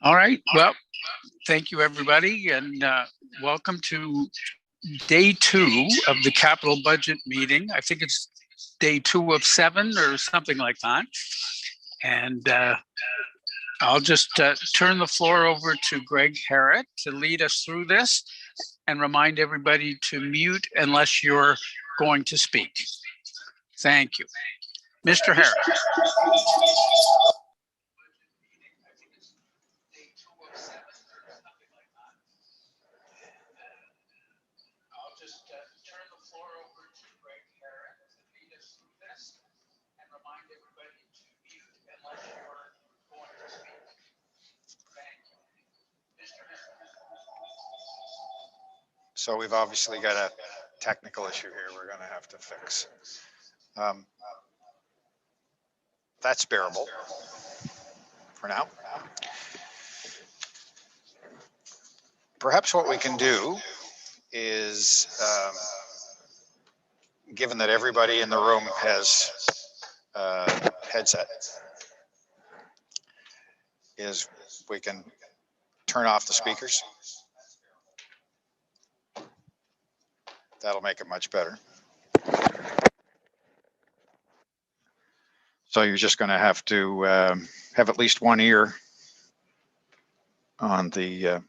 All right. Well, thank you, everybody, and welcome to day 2 of the capital budget meeting. I think it's day 2 of 7 or something like that. And I'll just turn the floor over to Greg Herrick to lead us through this and remind everybody to mute unless you're going to speak. Thank you. Mr. Herrick. So we've obviously got a technical issue here we're going to have to fix. That's bearable for now. Perhaps what we can do is, given that everybody in the room has a headset, is we can turn off the speakers. That'll make it much better. So you're just going to have to have at least one ear on the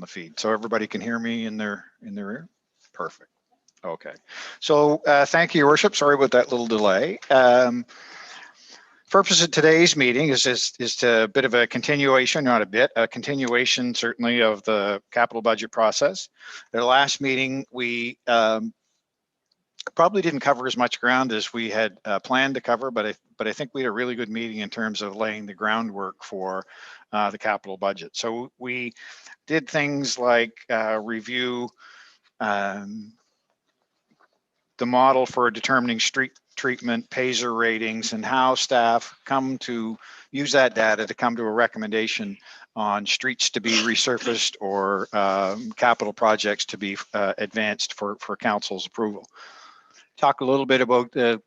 feed, so everybody can hear me in their ear. Perfect. Okay. So thank you, Your Worship. Sorry about that little delay. Purpose of today's meeting is to a bit of a continuation, not a bit, a continuation certainly of the capital budget process. At the last meeting, we probably didn't cover as much ground as we had planned to cover, but I think we had a really good meeting in terms of laying the groundwork for the capital budget. So we did things like review the model for determining street treatment, PASER ratings, and how staff come to use that data to come to a recommendation on streets to be resurfaced or capital projects to be advanced for council's approval. Talk a little bit about the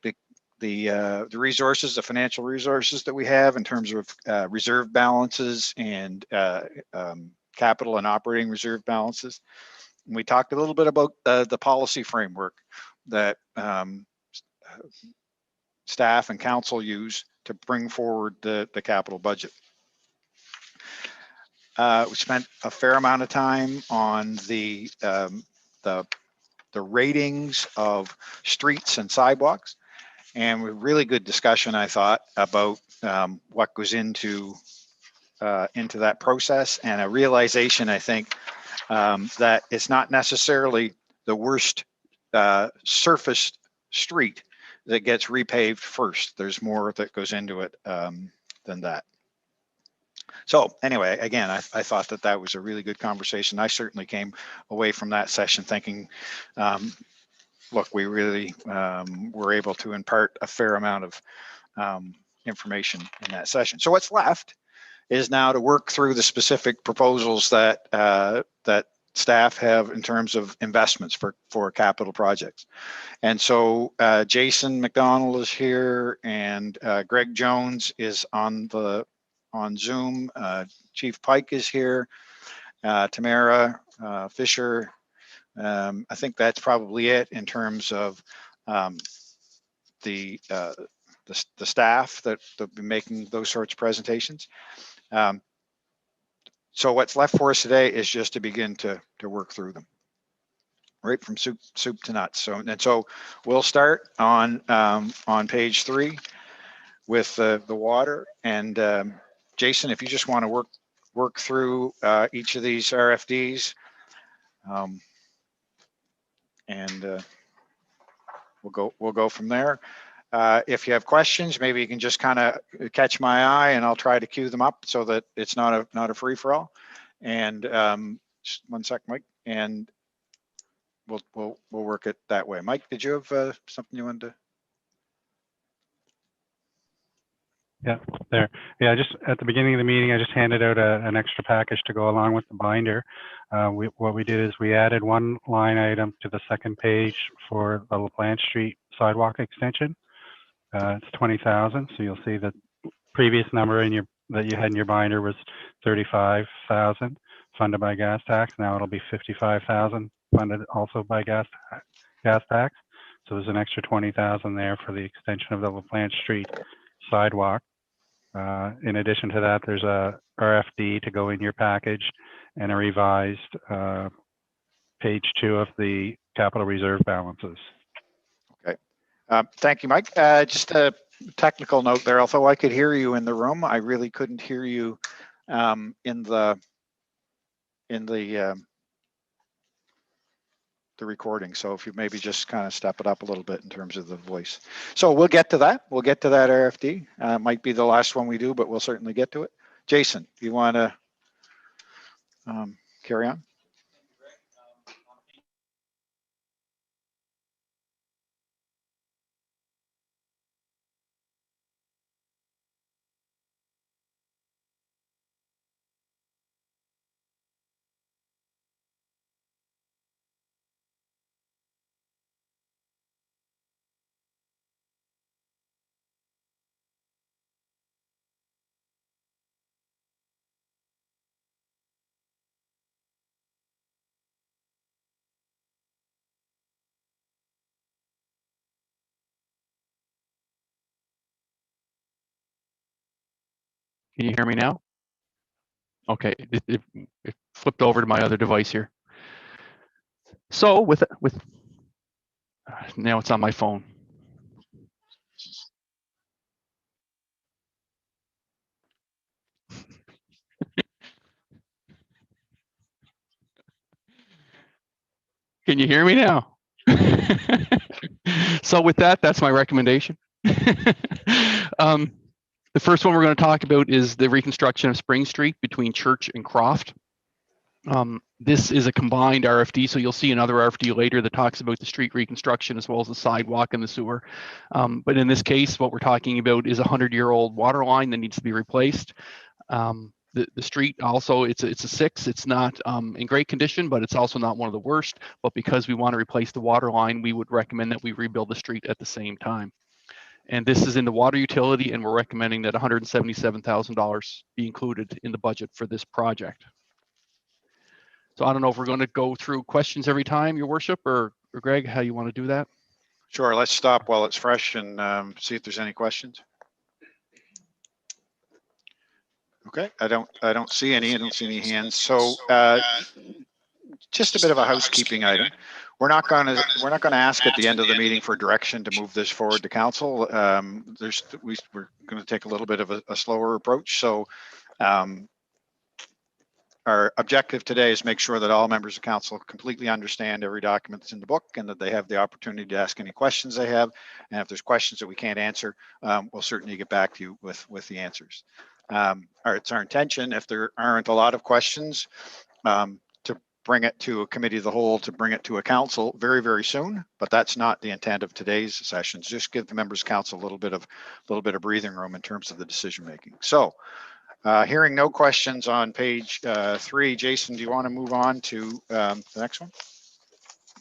resources, the financial resources that we have in terms of reserve balances and capital and operating reserve balances. And we talked a little bit about the policy framework that staff and council use to bring forward the capital budget. We spent a fair amount of time on the ratings of streets and sidewalks, and a really good discussion, I thought, about what goes into that process, and a realization, I think, that it's not necessarily the worst surfaced street that gets repaved first. There's more that goes into it than that. So anyway, again, I thought that was a really good conversation. I certainly came away from that session thinking, look, we really were able to impart a fair amount of information in that session. So what's left is now to work through the specific proposals that that staff have in terms of investments for capital projects. And so Jason McDonald is here, and Greg Jones is on Zoom. Chief Pike is here. Tamara Fisher. I think that's probably it in terms of the staff that will be making those sorts of presentations. So what's left for us today is just to begin to work through them, right from soup to nuts. So we'll start on page 3 with the water. And Jason, if you just want to work through each of these RFDs, and we'll go from there. If you have questions, maybe you can just kind of catch my eye, and I'll try to queue them up so that it's not a free for all. And just one sec, Mike, and we'll work it that way. Mike, did you have something you wanted to? Yeah, there. Yeah, just at the beginning of the meeting, I just handed out an extra package to go along with the binder. What we did is we added one line item to the second page for the LaPlante Street sidewalk extension. It's 20,000, so you'll see the previous number in that you had in your binder was 35,000 funded by gas tax. Now it'll be 55,000 funded also by gas tax. So there's an extra 20,000 there for the extension of the LaPlante Street sidewalk. In addition to that, there's a RFD to go in your package and a revised page 2 of the capital reserve balances. Okay. Thank you, Mike. Just a technical note there. Although I could hear you in the room, I really couldn't hear you in the recording. So if you maybe just kind of step it up a little bit in terms of the voice. So we'll get to that. We'll get to that RFD. Might be the last one we do, but we'll certainly get to it. Jason, do you want to carry on? Can you hear me now? Okay, it flipped over to my other device here. So with now it's on my phone. Can you hear me now? So with that, that's my recommendation. The first one we're going to talk about is the reconstruction of Spring Street between Church and Croft. This is a combined RFD, so you'll see another RFD later that talks about the street reconstruction as well as the sidewalk and the sewer. But in this case, what we're talking about is a 100-year-old water line that needs to be replaced. The street also, it's a 6. It's not in great condition, but it's also not one of the worst. But because we want to replace the water line, we would recommend that we rebuild the street at the same time. And this is in the water utility, and we're recommending that $177,000 be included in the budget for this project. So I don't know if we're going to go through questions every time, Your Worship, or Greg, how you want to do that? Sure. Let's stop while it's fresh and see if there's any questions. Okay. I don't see any. I don't see any hands. So just a bit of a housekeeping item. We're not going to ask at the end of the meeting for direction to move this forward to council. We're going to take a little bit of a slower approach. So our objective today is make sure that all members of council completely understand every document that's in the book and that they have the opportunity to ask any questions they have. And if there's questions that we can't answer, we'll certainly get back to you with the answers. It's our intention, if there aren't a lot of questions, to bring it to a committee of the whole, to bring it to a council very, very soon. But that's not the intent of today's sessions. Just give the members of council a little bit of breathing room in terms of the decision making. So hearing no questions on page 3, Jason, do you want to move on to the next one?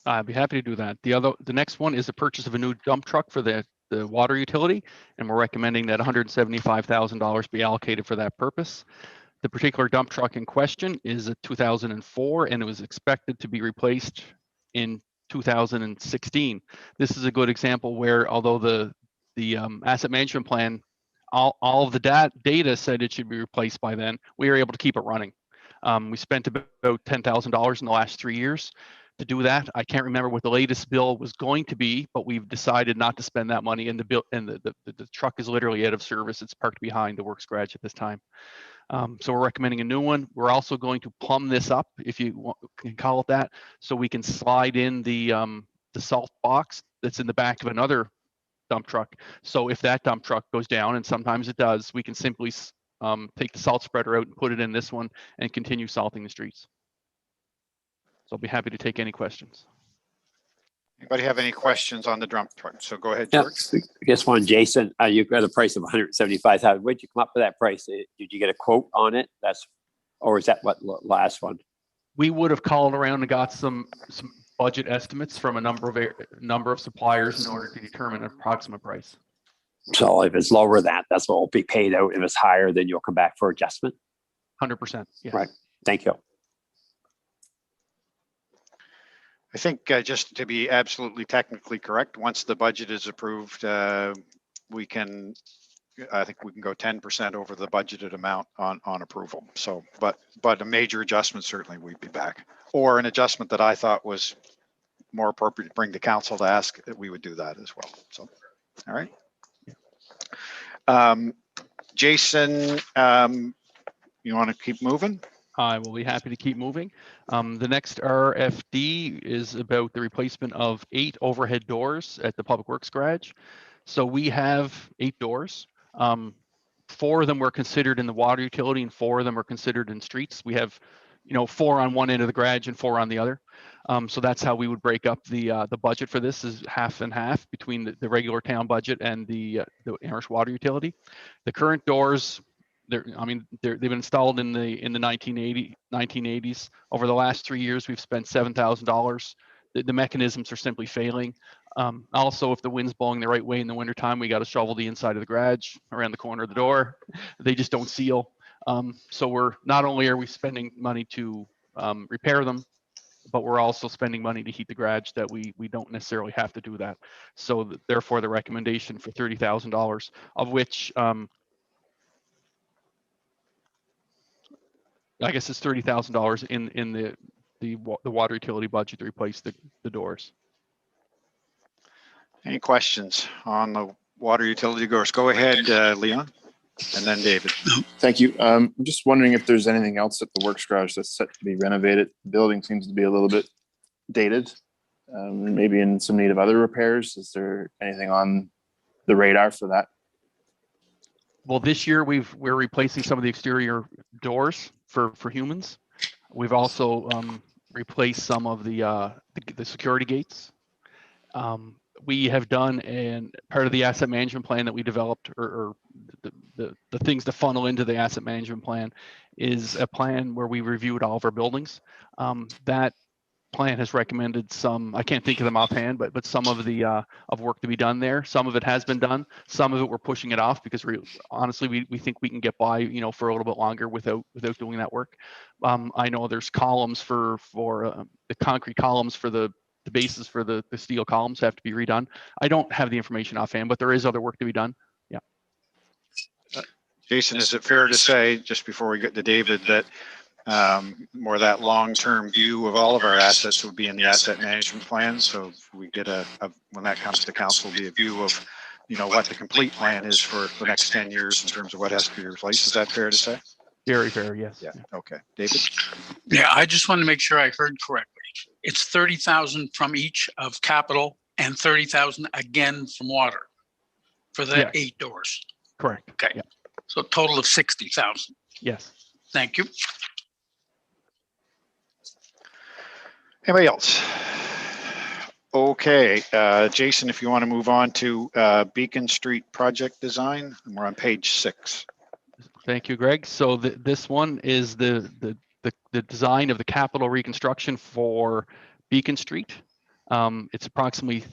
I'd be happy to do that. The next one is the purchase of a new dump truck for the water utility, and we're recommending that $175,000 be allocated for that purpose. The particular dump truck in question is a 2004, and it was expected to be replaced in 2016. This is a good example where, although the asset management plan, all of the data said it should be replaced by then, we were able to keep it running. We spent about $10,000 in the last 3 years to do that. I can't remember what the latest bill was going to be, but we've decided not to spend that money, and the truck is literally out of service. It's parked behind the works garage at this time. So we're recommending a new one. We're also going to plumb this up, if you can call it that, so we can slide in the salt box that's in the back of another dump truck. So if that dump truck goes down, and sometimes it does, we can simply take the salt spreader out and put it in this one and continue salting the streets. So I'll be happy to take any questions. Anybody have any questions on the dump truck? So go ahead, George. I guess one, Jason, you've got a price of $175,000. Where'd you come up with that price? Did you get a quote on it? Or is that what last one? We would have called around and got some budget estimates from a number of suppliers in order to determine an approximate price. So if it's lower than that, that's what will be paid out. If it's higher, then you'll come back for adjustment. 100%. Yes. Right. Thank you. I think just to be absolutely technically correct, once the budget is approved, I think we can go 10% over the budgeted amount on approval. So, but a major adjustment, certainly we'd be back. Or an adjustment that I thought was more appropriate to bring to council to ask, we would do that as well. So, all right. Jason, you want to keep moving? I will be happy to keep moving. The next RFD is about the replacement of 8 overhead doors at the Public Works garage. So we have 8 doors. 4 of them were considered in the water utility and 4 of them are considered in streets. We have, 4 on one end of the garage and 4 on the other. So that's how we would break up the budget for this, is half and half between the regular town budget and the Amherst water utility. The current doors, they've been installed in the 1980s. Over the last 3 years, we've spent $7,000. The mechanisms are simply failing. Also, if the wind's blowing the right way in the wintertime, we got to shovel the inside of the garage around the corner of the door. They just don't seal. So we're not only are we spending money to repair them, but we're also spending money to heat the garage that we don't necessarily have to do that. So therefore, the recommendation for $30,000, of which I guess it's $30,000 in the water utility budget to replace the doors. Any questions on the water utility doors? Go ahead, Leon, and then David. Thank you. I'm just wondering if there's anything else at the works garage that's set to be renovated. The building seems to be a little bit dated, maybe in some need of other repairs. Is there anything on the radar for that? Well, this year we're replacing some of the exterior doors for humans. We've also replaced some of the security gates. We have done, and part of the asset management plan that we developed, or the things to funnel into the asset management plan, is a plan where we reviewed all of our buildings. That plan has recommended some, I can't think of them offhand, but some of the of work to be done there. Some of it has been done. Some of it we're pushing it off because honestly we think we can get by for a little bit longer without doing that work. I know there's columns for the concrete columns for the bases for the steel columns have to be redone. I don't have the information offhand, but there is other work to be done. Yeah. Jason, is it fair to say, just before we get to David, that more that long-term view of all of our assets would be in the asset management plan? So we get when that comes to council, be a view of, what the complete plan is for the next 10 years in terms of what has to be replaced. Is that fair to say? Very fair, yes. Yeah. Okay. David? Yeah, I just want to make sure I heard correctly. It's 30,000 from each of capital and 30,000 again from water for the 8 doors. Correct. Okay. Yeah. So a total of 60,000. Yes. Thank you. Anybody else? Okay, Jason, if you want to move on to Beacon Street project design, and we're on page 6. Thank you, Greg. So this one is the design of the capital reconstruction for Beacon Street. It's approximately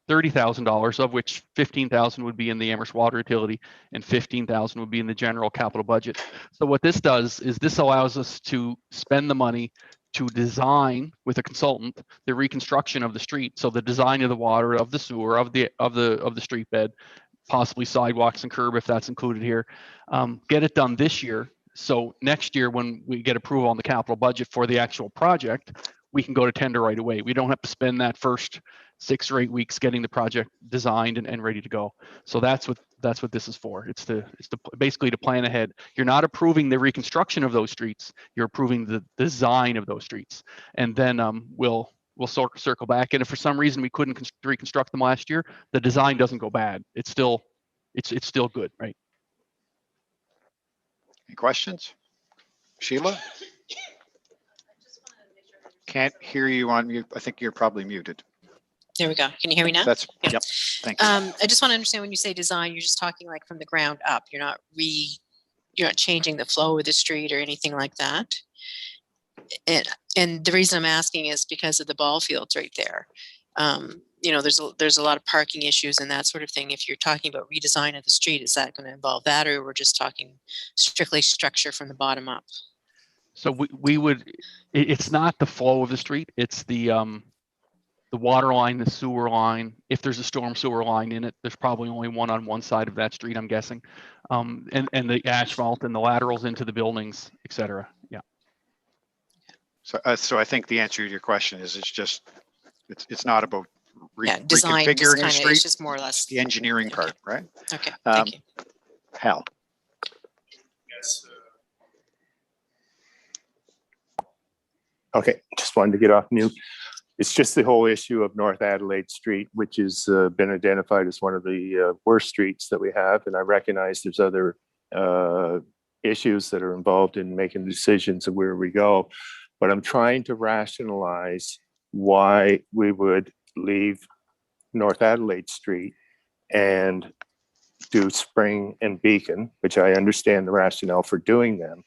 $30,000, of which $15,000 would be in the Amherst Water Utility and $15,000 would be in the general capital budget. So what this does is this allows us to spend the money to design with a consultant the reconstruction of the street. So the design of the water, of the sewer, of the street bed, possibly sidewalks and curb if that's included here. Get it done this year. So next year, when we get approval on the capital budget for the actual project, we can go to tender right away. We don't have to spend that first 6 or 8 weeks getting the project designed and ready to go. So that's what this is for. It's basically to plan ahead. You're not approving the reconstruction of those streets. You're approving the design of those streets, and then we'll circle back. And if for some reason we couldn't reconstruct them last year, the design doesn't go bad. It's still good, right? Any questions? Sheila? Can't hear you on mute. I think you're probably muted. There we go. Can you hear me now? Yep. Thank you. I just want to understand, when you say design, you're just talking like from the ground up. You're not changing the flow of the street or anything like that. And the reason I'm asking is because of the ball fields right there. you know, there's a lot of parking issues and that sort of thing. If you're talking about redesign of the street, is that going to involve that, or we're just talking strictly structure from the bottom up? So we would, it's not the flow of the street, it's the water line, the sewer line. If there's a storm sewer line in it, there's probably only one on one side of that street, I'm guessing. And the asphalt and the laterals into the buildings, et cetera. Yeah. So I think the answer to your question is it's not about Yeah, design just reconfiguring a kind of, street, it's just more or less. the engineering Okay. part, right? Okay, thank you. Hal. Yes. Okay, just wanted to get off mute. It's just the whole issue of North Adelaide Street, which has been identified as one of the worst streets that we have. And I recognize there's other issues that are involved in making decisions of where we go. But I'm trying to rationalize why we would leave North Adelaide Street and do Spring and Beacon, which I understand the rationale for doing them,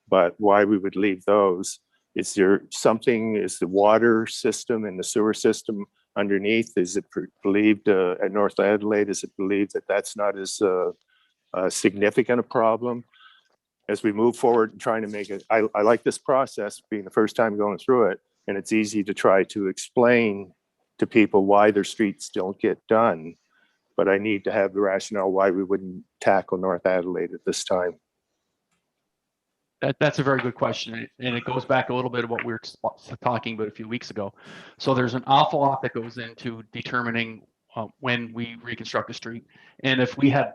but why we would leave those. Is there something, is the water system and the sewer system underneath, is it believed at North Adelaide, is it believed that that's not as significant a problem? As we move forward and trying to make it, I like this process being the first time going through it, and it's easy to try to explain to people why their streets don't get done. But I need to have the rationale why we wouldn't tackle North Adelaide at this time. That's a very good question. And it goes back a little bit of what we were talking about a few weeks ago. So there's an awful lot that goes into determining when we reconstruct a street. And if we had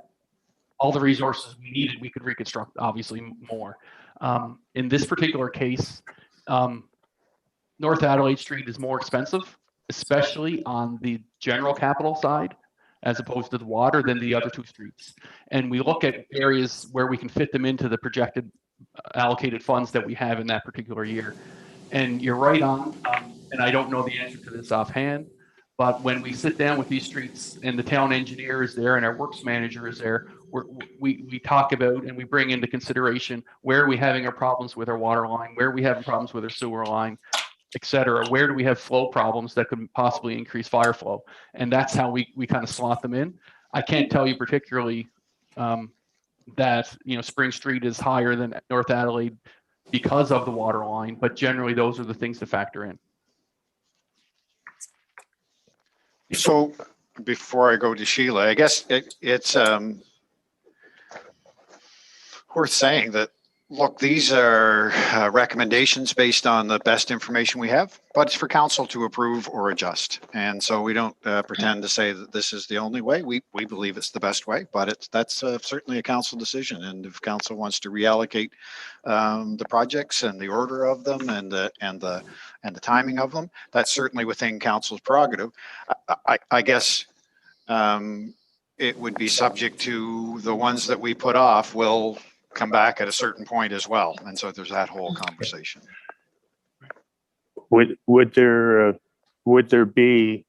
all the resources we needed, we could reconstruct obviously more. In this particular case, North Adelaide Street is more expensive, especially on the general capital side, as opposed to the water, than the other two streets. And we look at areas where we can fit them into the projected allocated funds that we have in that particular year. And you're right on, and I don't know the answer to this offhand, but when we sit down with these streets and the town engineer is there and our works manager is there, we talk about and we bring into consideration where are we having our problems with our water line, where are we having problems with our sewer line, et cetera. Where do we have flow problems that could possibly increase fire flow? And that's how we kind of slot them in. I can't tell you particularly that, you know, Spring Street is higher than North Adelaide because of the water line, but generally those are the things to factor in. So before I go to Sheila, I guess it's worth saying that, look, these are recommendations based on the best information we have, but it's for council to approve or adjust. And so we don't pretend to say that this is the only way. We believe it's the best way, but that's certainly a council decision. And if council wants to reallocate the projects and the order of them and the timing of them, that's certainly within council's prerogative. I guess it would be subject to the ones that we put off will come back at a certain point as well. And so there's that whole conversation. Would there be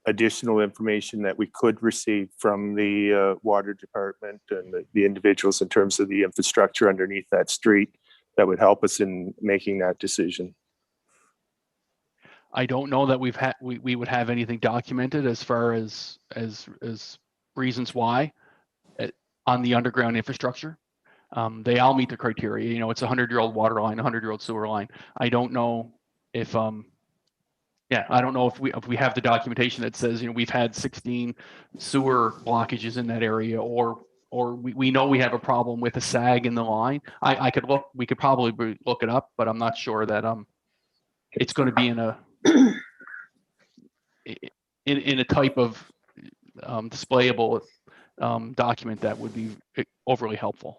additional information that we could receive from the water department and the individuals in terms of the infrastructure underneath that street that would help us in making that decision? I don't know that we would have anything documented as far as reasons why on the underground infrastructure. They all meet the criteria. You know, it's a 100-year-old water line, 100-year-old sewer line. I don't know if, I don't know if we have the documentation that says, you know, we've had 16 sewer blockages in that area, or we know we have a problem with a sag in the line. We could probably look it up, but I'm not sure that it's going to be in a type of displayable document that would be overly helpful.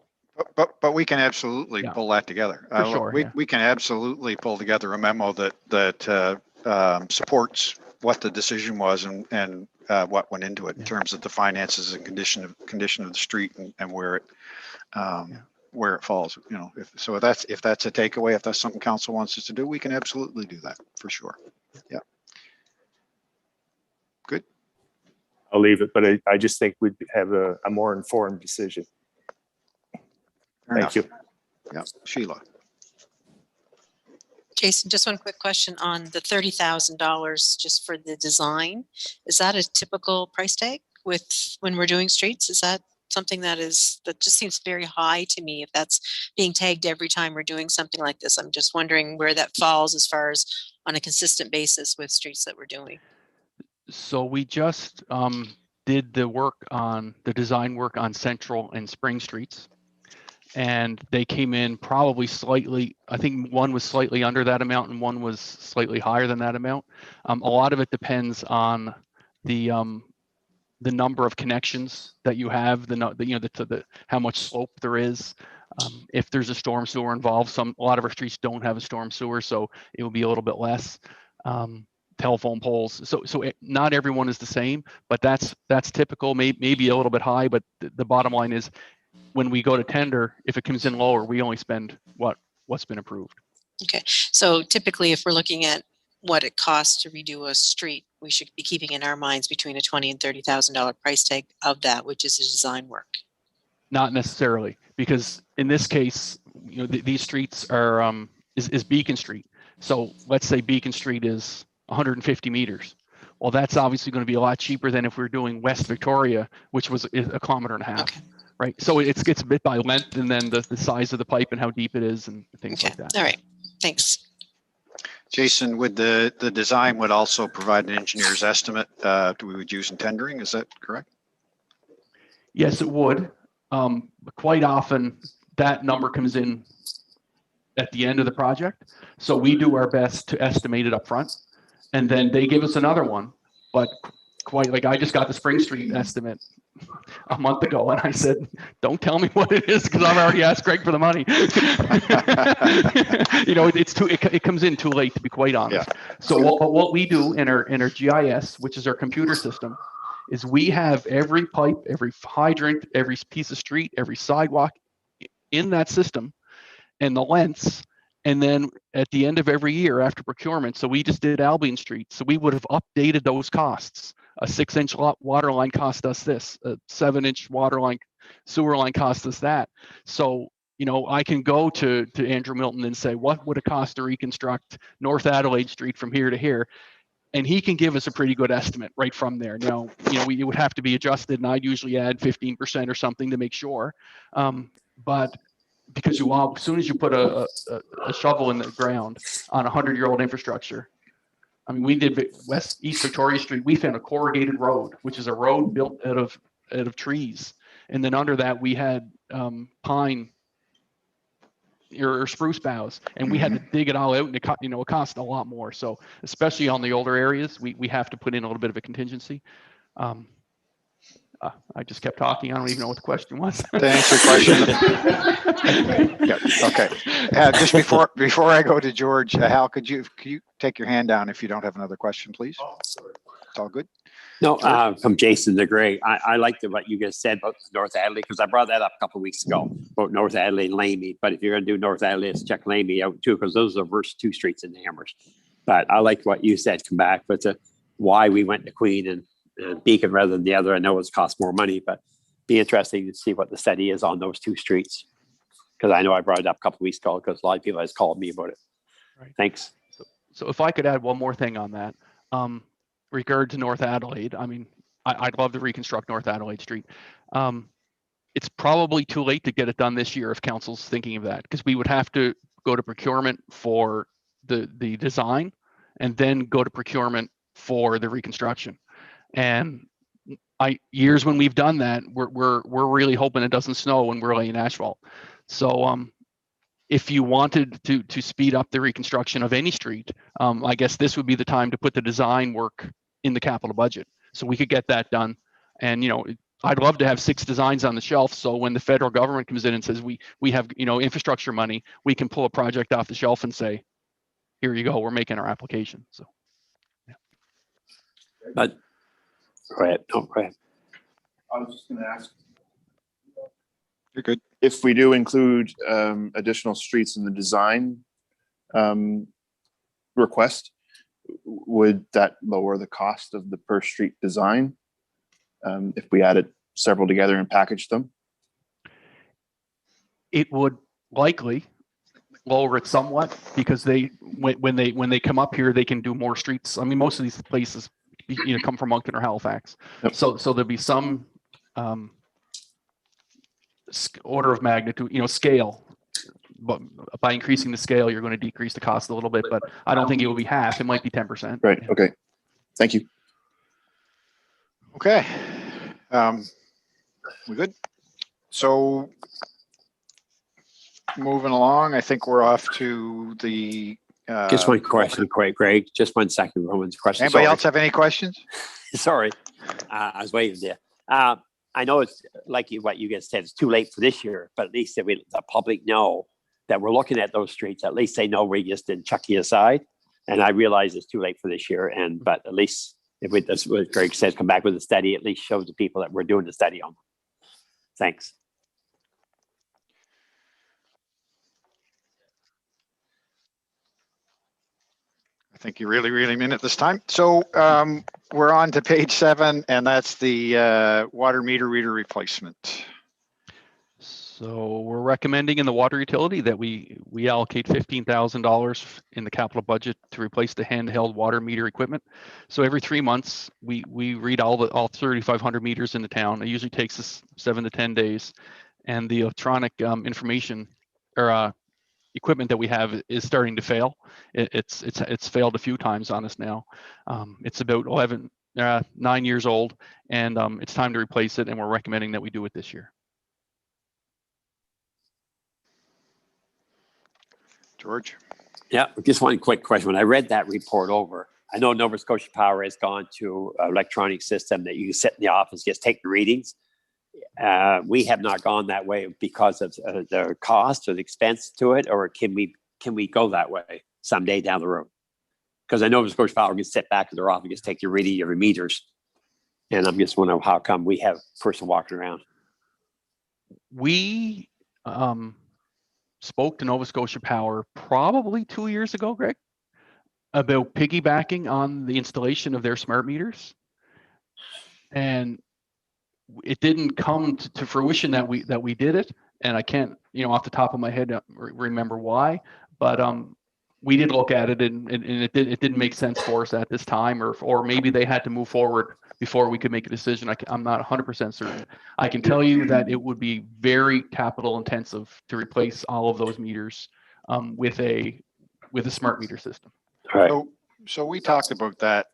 But we can absolutely pull that together. For sure, we can absolutely pull together a memo that supports what the decision was and what went into it in terms of the finances and condition of the street and where it falls. You know, if that's a takeaway, if that's something council wants us to do, we can absolutely do that for sure. Yeah. Good. I'll leave it, but I just think we'd have a more informed decision. Fair Thank you. Yeah, Sheila. Jason, just one quick question on the $30,000 just for the design. Is that a typical price tag with when we're doing streets? Is that something that just seems very high to me if that's being tagged every time we're doing something like this? I'm just wondering where that falls as far as on a consistent basis with streets that we're doing. So we just did the design work on Central and Spring Streets. And they came in probably slightly, I think one was slightly under that amount and one was slightly higher than that amount. A lot of it depends on the number of connections that you have, how much slope there is. If there's a storm sewer involved, a lot of our streets don't have a storm sewer, so it will be a little bit less. Telephone poles, so not everyone is the same, but that's typical. Maybe a little bit high, but the bottom line is, when we go to tender, if it comes in lower, we only spend what's been approved. Okay, so typically if we're looking at what it costs to redo a street, we should be keeping in our minds between a $20,000 and $30,000 price tag of that, which is the design work. Not necessarily, because in this case, these streets are is Beacon Street. So let's say Beacon Street is 150 meters. Well, that's obviously going to be a lot cheaper than if we're doing West Victoria, which was a kilometer and a half. Okay. Right. So it gets a bit by length and then the size of the pipe and how deep it is and things Okay. like that. All right. Thanks. Jason, would the design would also provide an engineer's estimate we would use in tendering? Is that correct? Yes, it would. Quite often that number comes in at the end of the project. So we do our best to estimate it up front and then they give us another one. But quite like I just got the Spring Street estimate a month ago and I said, don't tell me what it is because I've already asked Greg for the money. It comes in too late, to be quite honest. Yeah. So what we do in our GIS, which is our computer system, is we have every pipe, every hydrant, every piece of street, every sidewalk in that system and the lengths. And then at the end of every year after procurement, so we just did Albion Street. So we would have updated those costs. A 6-inch water line cost us this, a 7-inch sewer line cost us that. So, I can go to Andrew Milton and say, what would it cost to reconstruct North Adelaide Street from here to here? And he can give us a pretty good estimate right from there. Now, it would have to be adjusted and I'd usually add 15% or something to make sure. But because as soon as you put a shovel in the ground on 100-year-old infrastructure, I mean, we did East Victoria Street. We found a corrugated road, which is a road built out of trees. And then under that, we had pine or spruce boughs, and we had to dig it all out, and it cost a lot more. So especially on the older areas, we have to put in a little bit of a contingency. I just kept talking. I don't even know what the question was. To answer your question. Yeah, okay. Just before I go to George, Hal, could you take your hand down if you don't have another question, please? It's all good. No, from Jason to Greg, I liked what you guys said about North Adelaide because I brought that up a couple of weeks ago about North Adelaide and Lamy. But if you're going to do North Adelaide, let's check Lamy out too because those are the worst two streets in Amherst. But I liked what you said. Come back, but why we went to Queen and Beacon rather than the other. I know it's cost more money, but be interesting to see what the study is on those two streets because I know I brought it up a couple of weeks ago because a lot of people has called me about it. Right. Thanks. So if I could add one more thing on that, regard to North Adelaide, I mean, I'd love to reconstruct North Adelaide Street. It's probably too late to get it done this year if council's thinking of that because we would have to go to procurement for the design and then go to procurement for the reconstruction. And years when we've done that, we're really hoping it doesn't snow when we're laying asphalt. So if you wanted to speed up the reconstruction of any street, I guess this would be the time to put the design work in the capital budget. So we could get that done. And, I'd love to have 6 designs on the shelf. So when the federal government comes in and says, we have, infrastructure money, we can pull a project off the shelf and say, here you go, we're making our application. So. Yeah. But go ahead. No, go ahead. I was just going to ask. You're good. If we do include additional streets in the design request, would that lower the cost of the per street design if we added several together and packaged them? It would likely. lower it somewhat because when they come up here, they can do more streets. I mean, most of these places, come from Moncton or Halifax. Yep. So there'll be some order of magnitude, scale. But by increasing the scale, you're going to decrease the cost a little bit, but I don't think it will be half. It might be 10%. Right. Okay. Thank you. Okay. We good? So moving along, I think we're off to the. Just one question, Greg. Just 1 second. Roman's question. Anybody Sorry. else have any questions? Sorry, I was waiting there. I know it's like what you guys said, it's too late for this year, but at least that the public know that we're looking at those streets. At least they know we just didn't chuck you aside. And I realize it's too late for this year. But at least if we, that's what Greg said, come back with a study, at least shows the people that we're doing the study on. Thanks. I think you really mean it this time. So we're on to page 7, and that's the water meter reader replacement. So we're recommending in the water utility that we allocate $15,000 in the capital budget to replace the handheld water meter equipment. So every 3 months, we read all 3,500 meters in the town. It usually takes us 7 to 10 days, and the electronic information or equipment that we have is starting to fail. It's failed a few times on us now. It's about 9 years old, and it's time to replace it, and we're recommending that we do it this year. George? Yeah, just one quick question. When I read that report over, I know Nova Scotia Power has gone to an electronic system that you can sit in the office, just take the readings. We have not gone that way because of the cost or the expense to it, or can we go that way someday down the road? Because I know Nova Scotia Power can sit back in their office, just take your reading, your meters, and I'm just wondering how come we have a person walking around. We spoke to Nova Scotia Power probably 2 years ago, Greg, about piggybacking on the installation of their smart meters, and it didn't come to fruition that we did it. And I can't, off the top of my head, remember why, but we did look at it, and it didn't make sense for us at this time, or maybe they had to move forward before we could make a decision. I'm not 100% certain. I can tell you that it would be very capital intensive to replace all of those meters with a smart meter system. Right. So we talked about that.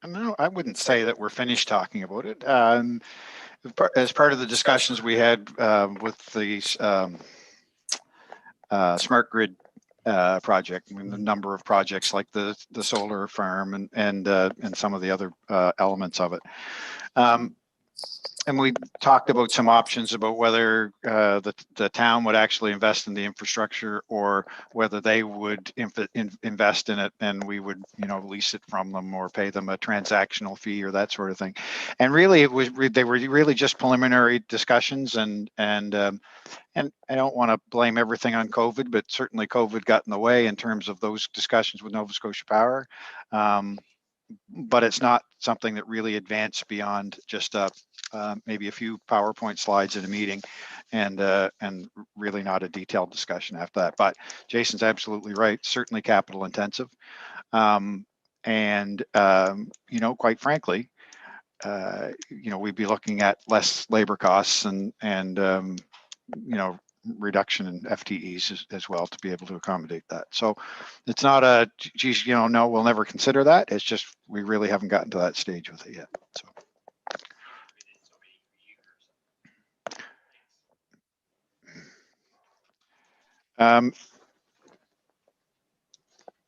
No, I wouldn't say that we're finished talking about it. As part of the discussions we had with the smart grid project, I mean, the number of projects like the solar farm and some of the other elements of it. And we talked about some options about whether the town would actually invest in the infrastructure, or whether they would invest in it and we would, lease it from them or pay them a transactional fee or that sort of thing. And really, they were really just preliminary discussions, and I don't want to blame everything on COVID, but certainly COVID got in the way in terms of those discussions with Nova Scotia Power. But it's not something that really advanced beyond just maybe a few PowerPoint slides in a meeting, and really not a detailed discussion after that. But Jason's absolutely right. Certainly capital intensive, and quite frankly, we'd be looking at less labor costs and reduction in FTEs as well to be able to accommodate that. So it's not a, geez, no, we'll never consider that. It's just, we really haven't gotten to that stage with it yet. So.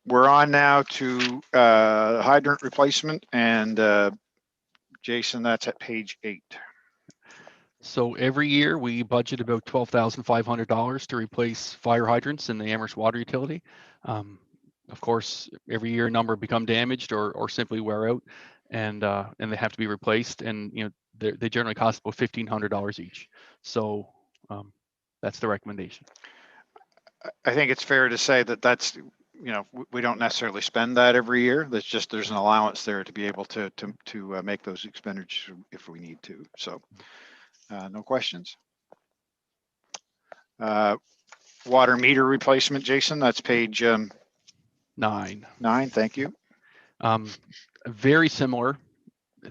We're on now to hydrant replacement, and Jason, that's at page 8. So every year we budget about $12,500 to replace fire hydrants in the Amherst water utility. Of course, every year a number become damaged or simply wear out, and they have to be replaced. And they generally cost about $1,500 each. So that's the recommendation. I think it's fair to say that's we don't necessarily spend that every year. That's just, there's an allowance there to be able to make those expenditures if we need to. So. No questions. water meter replacement, Jason, that's page 9. 9. Thank you. A very similar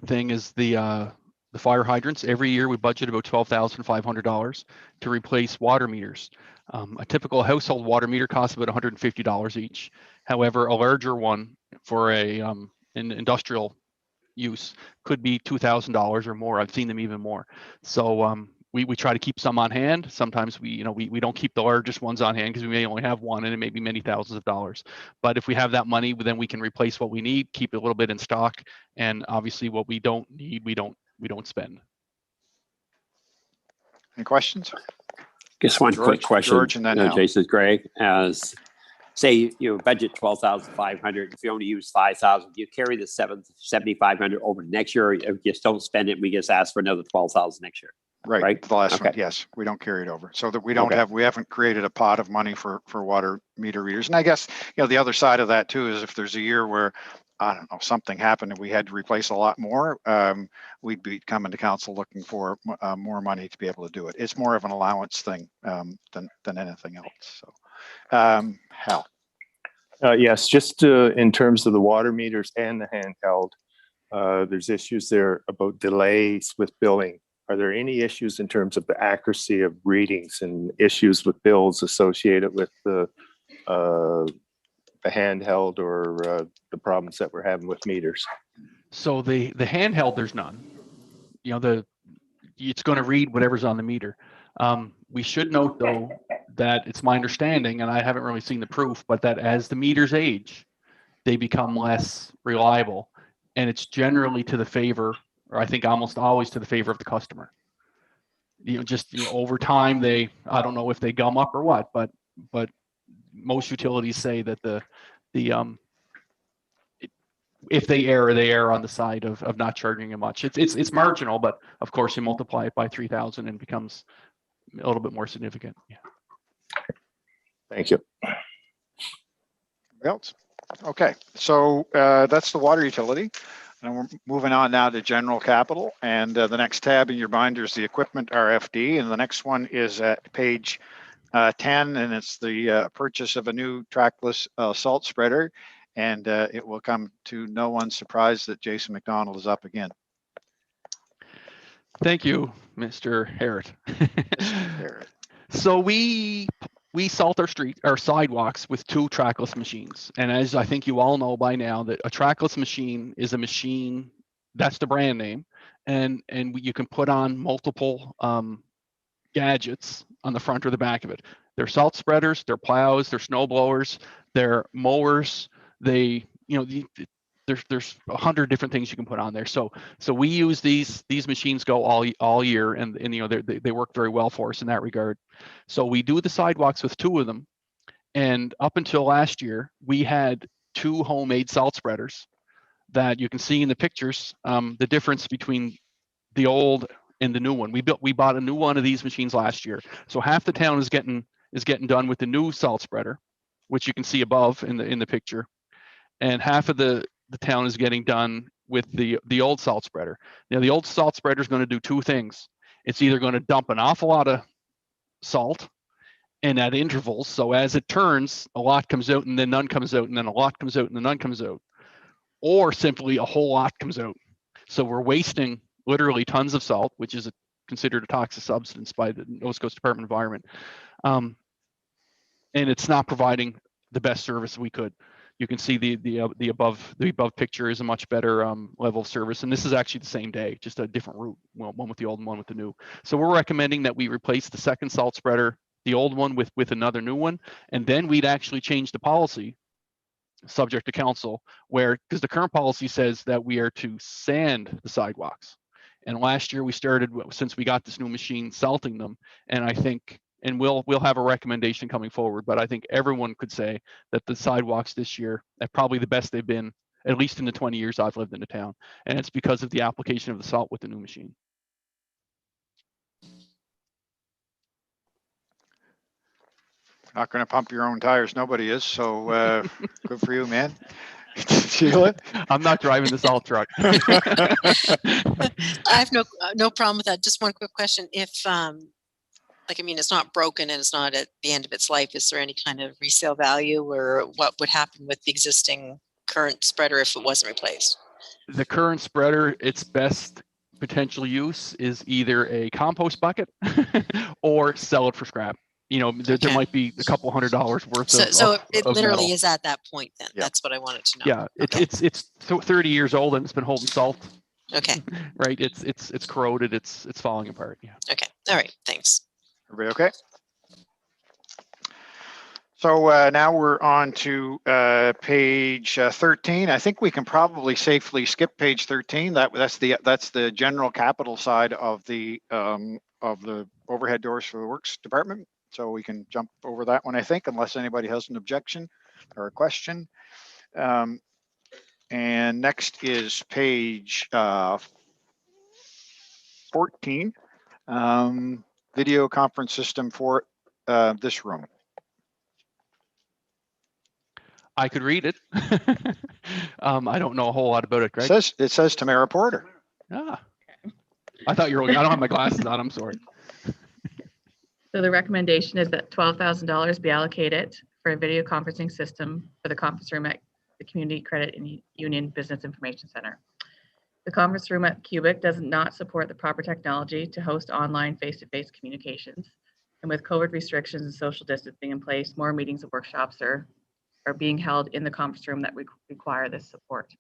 thing is the fire hydrants. Every year we budget about $12,500 to replace water meters. A typical household water meter costs about $150 each. However, a larger one for an industrial use could be $2,000 or more. I've seen them even more. So we try to keep some on hand. Sometimes we don't keep the largest ones on hand because we may only have one and it may be many thousands of dollars. But if we have that money, then we can replace what we need, keep a little bit in stock, and obviously what we don't need, we don't spend. Any questions? Just one George- quick question, George and then Al. Jason, Greg, as say you budget 12,500, if you only use 5,000, you carry the 7,500 over to next year, or if you just don't spend it, we just ask for another 12,000 next year. Right, Right? the last one, Okay. yes, we don't carry it over. So that we don't Okay. have, we haven't created a pot of money for water meter readers. And I guess, the other side of that too is if there's a year where, I don't know, something happened and we had to replace a lot more, we'd be coming to council looking for more money to be able to do it. It's more of an allowance thing than anything else. So, Hal. Yes, just in terms of the water meters and the handheld, there's issues there about delays with billing. Are there any issues in terms of the accuracy of readings and issues with bills associated with the handheld or the problems that we're having with meters? So the handheld, there's none. It's going to read whatever's on the meter. We should note though that it's my understanding, and I haven't really seen the proof, but that as the meters age, they become less reliable, and it's generally to the favor, or I think almost always to the favor of the customer. Over time, I don't know if they gum up or what, but most utilities say that if they err on the side of not charging you much. It's marginal, but of course you multiply it by 3,000 and it becomes a little bit more significant. Yeah. Thank you. Anybody else? Okay, so that's the water utility. And we're moving on now to general capital. And the next tab in your binder is the equipment RFD. And the next one is at page 10, and it's the purchase of a new trackless salt spreader. And it will come to no one's surprise that Jason McDonald is up again. Thank you, Mr. Harrod. So we salt our sidewalks with 2 trackless machines. And as I think you all know by now, that a trackless machine is a machine, that's the brand name. And you can put on multiple gadgets on the front or the back of it. They're salt spreaders, they're plows, they're snow blowers, they're mowers. There's 100 different things you can put on there. So we use these machines go all year, and they work very well for us in that regard. So we do the sidewalks with 2 of them, and up until last year we had 2 homemade salt spreaders that you can see in the pictures. The difference between the old and the new one. We bought a new one of these machines last year. So half the town is getting done with the new salt spreader, which you can see above in the picture, and half of the town is getting done with the old salt spreader. Now, the old salt spreader is going to do 2 things. It's either going to dump an awful lot of salt and at intervals. So as it turns, a lot comes out and then none comes out, and then a lot comes out and then none comes out, or simply a whole lot comes out. So we're wasting literally tons of salt, which is considered a toxic substance by the Nova Scotia Department of Environment. And it's not providing the best service we could. You can see the above picture is a much better level of service, and this is actually the same day, just a different route. Well, one with the old and one with the new. So we're recommending that we replace the second salt spreader, the old one, with another new one, and then we'd actually change the policy, subject to council, because the current policy says that we are to sand the sidewalks, and last year we started, since we got this new machine, salting them, and I think. And we'll have a recommendation coming forward, but I think everyone could say that the sidewalks this year are probably the best they've been, at least in the 20 years I've lived in the town. And it's because of the application of the salt with the new machine. Not going to pump your own tires. Nobody is. So good for you, man. Sheila? I'm not driving the salt truck. I have no problem with that. Just one quick question. If like, I mean, it's not broken and it's not at the end of its life. Is there any kind of resale value, or what would happen with the existing current spreader if it wasn't replaced? The current spreader, its best potential use is either a compost bucket or sell it for scrap. You know, there Okay. might be a couple $100 worth So of it of literally metal. is at that point then. Yeah. That's what I wanted to know. Yeah, Okay. it's 30 years old and it's been holding salt, Okay. right? It's corroded, it's falling apart. Yeah. Okay. All right. Thanks. Everybody okay? So now we're on to page 13. I think we can probably safely skip page 13. That's the general capital side of the overhead doors for the works department. So we can jump over that one, I think, unless anybody has an objection or a question. And next is page 14, video conference system for this room. I could read it. I don't know a whole lot about it, Greg. It says Tamara Porter. Ah, I thought you were. I don't have my glasses on. I'm sorry. So the recommendation is that $12,000 be allocated for a video conferencing system for the conference room at the Community Credit Union Business Information Center. The conference room at Cubic does not support the proper technology to host online face-to-face communications. And with COVID restrictions and social distancing in place, more meetings and workshops are being held in the conference room that require this support.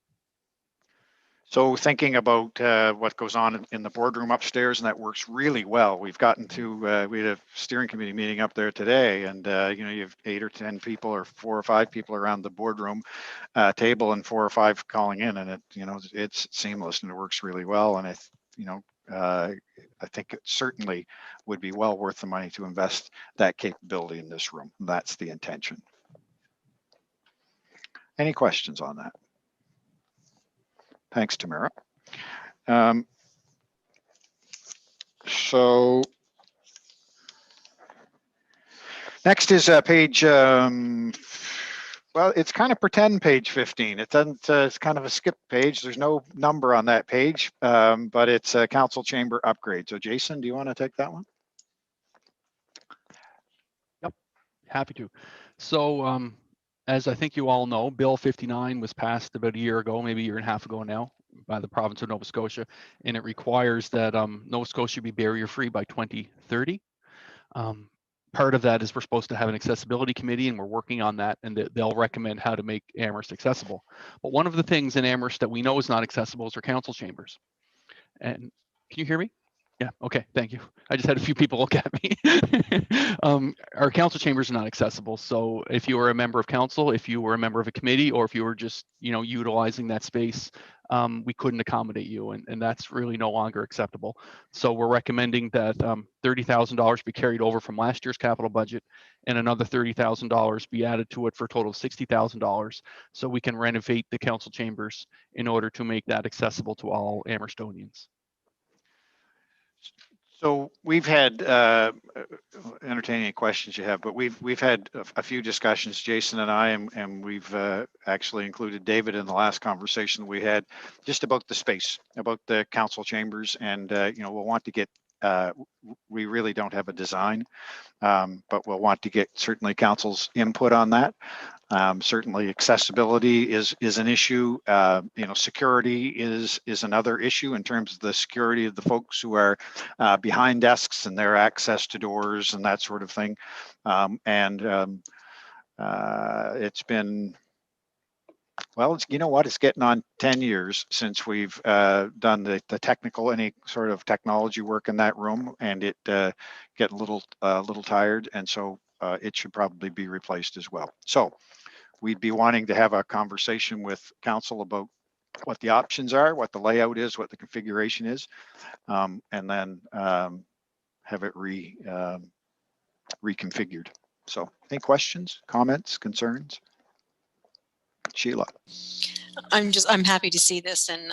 So thinking about what goes on in the boardroom upstairs, and that works really well. We've gotten to, we had a steering committee meeting up there today, and you know, you have 8 or 10 people or 4 or 5 people around the boardroom table and 4 or 5 calling in, and it, you know, it's seamless and it works really well. And I think it certainly would be well worth the money to invest that capability in this room. That's the intention. Any questions on that? Thanks, Tamara. So next is page, well, it's kind of pretend page 15. It doesn't, it's kind of a skip page. There's no number on that page, but it's a council chamber upgrade. So Jason, do you want to take that one? Yep, happy to. So as I think you all know, Bill 59 was passed about a year ago, maybe a year and a half ago now, by the province of Nova Scotia, and it requires that Nova Scotia be barrier-free by 2030. Part of that is we're supposed to have an accessibility committee, and we're working on that, and they'll recommend how to make Amherst accessible. But one of the things in Amherst that we know is not accessible is our council chambers. And can you hear me? Yeah, okay, thank you. I just had a few people look at me. Our council chambers are not accessible. So if you were a member of council, if you were a member of a committee, or if you were just, you know, utilizing that space, we couldn't accommodate you, and that's really no longer acceptable. So we're recommending that $30,000 be carried over from last year's capital budget, and another $30,000 be added to it for a total of $60,000, so we can renovate the council chambers in order to make that accessible to all Amherstonians. So we've had, entertaining any questions you have, but we've had a few discussions, Jason and I, and we've actually included David in the last conversation we had, just about the space, about the council chambers, and you know, we'll want to get, we really don't have a design, but we'll want to get certainly council's input on that. Certainly accessibility is an issue. You know, security is another issue in terms of the security of the folks who are behind desks and their access to doors and that sort of thing. It's been, well, you know what, it's getting on 10 years since we've done the technical, any sort of technology work in that room, and it get a little tired, and so it should probably be replaced as well. So we'd be wanting to have a conversation with council about what the options are, what the layout is, what the configuration is, and then have it reconfigured. So any questions, comments, concerns? Sheila. I'm happy to see this, and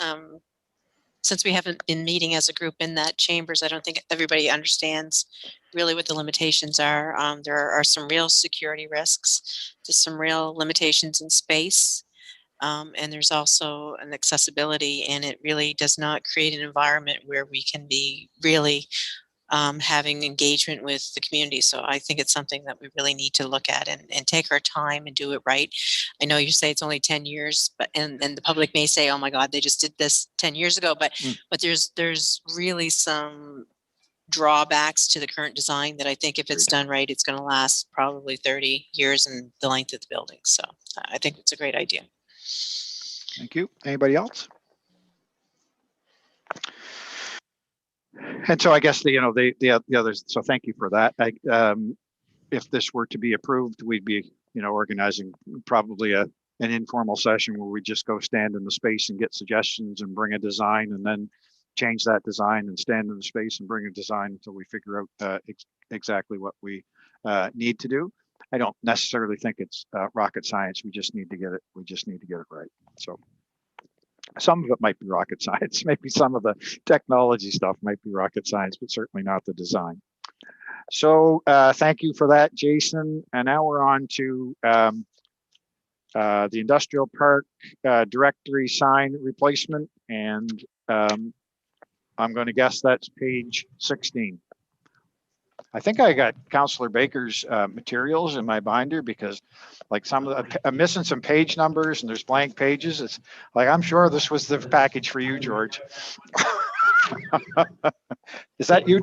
since we haven't been meeting as a group in that chambers, I don't think everybody understands really what the limitations are. There are some real security risks, just some real limitations in space, and there's also an accessibility, and it really does not create an environment where we can be really having engagement with the community. So I think it's something that we really need to look at and take our time and do it right. I know you say it's only 10 years, but and the public may say, oh my God, they just did this 10 years ago, but there's really some drawbacks to the current design that I think if it's done right, it's going to last probably 30 years in the length of the building. So I think it's a great idea. Thank you. Anybody else? And so I guess the others. So thank you for that. If this were to be approved, we'd be organizing probably an informal session where we just go stand in the space and get suggestions and bring a design, and then change that design and stand in the space and bring a design until we figure out exactly what we need to do. I don't necessarily think it's rocket science. We just need to get it. We just need to get it right. So some of it might be rocket science. Maybe some of the technology stuff might be rocket science, but certainly not the design. So thank you for that, Jason. And now we're on to the industrial park directory sign replacement. And I'm going to guess that's page 16. I think I got Councillor Baker's materials in my binder, because like some of the, I'm missing some page numbers and there's blank pages. It's like, I'm sure this was the package for you, George. Is that you?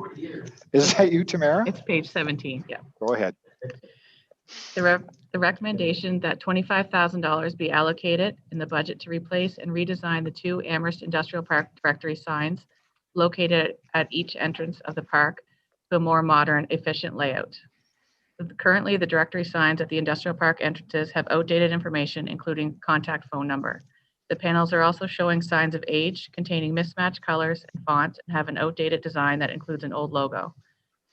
Is that you, Tamara? It's page 17, yeah. Go ahead. The recommendation that $25,000 be allocated in the budget to replace and redesign the 2 Amherst Industrial Park directory signs located at each entrance of the park to a more modern, efficient layout. Currently, the directory signs at the industrial park entrances have outdated information, including contact phone number. The panels are also showing signs of age, containing mismatched colors and fonts, and have an outdated design that includes an old logo.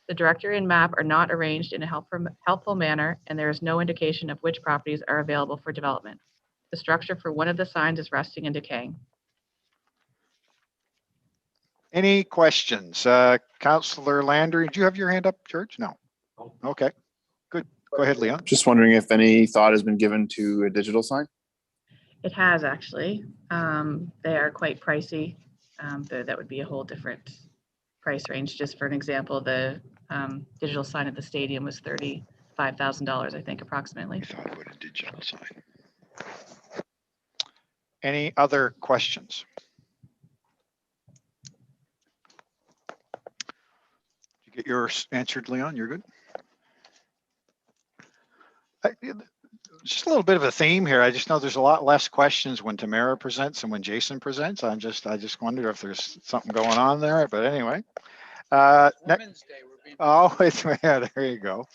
The directory and map are not arranged in a helpful manner, and there is no indication of which properties are available for development. The structure for one of the signs is rusting and decaying. Any questions? Councillor Landry, do you have your hand up, George? No. Okay, good. Go ahead, Leon. Just wondering if any thought has been given to a digital sign? It has actually. They are quite pricey. That would be a whole different price range. Just for an example, the digital sign at the stadium was $35,000, I think, approximately. I thought about a digital sign. Any other questions? Did you get yours answered, Leon? You're good? Just a little bit of a theme here. I just know there's a lot less questions when Tamara presents and when Jason presents. I just wonder if there's something going on there. But anyway, Women's Day, we're being oh, yeah, there you go.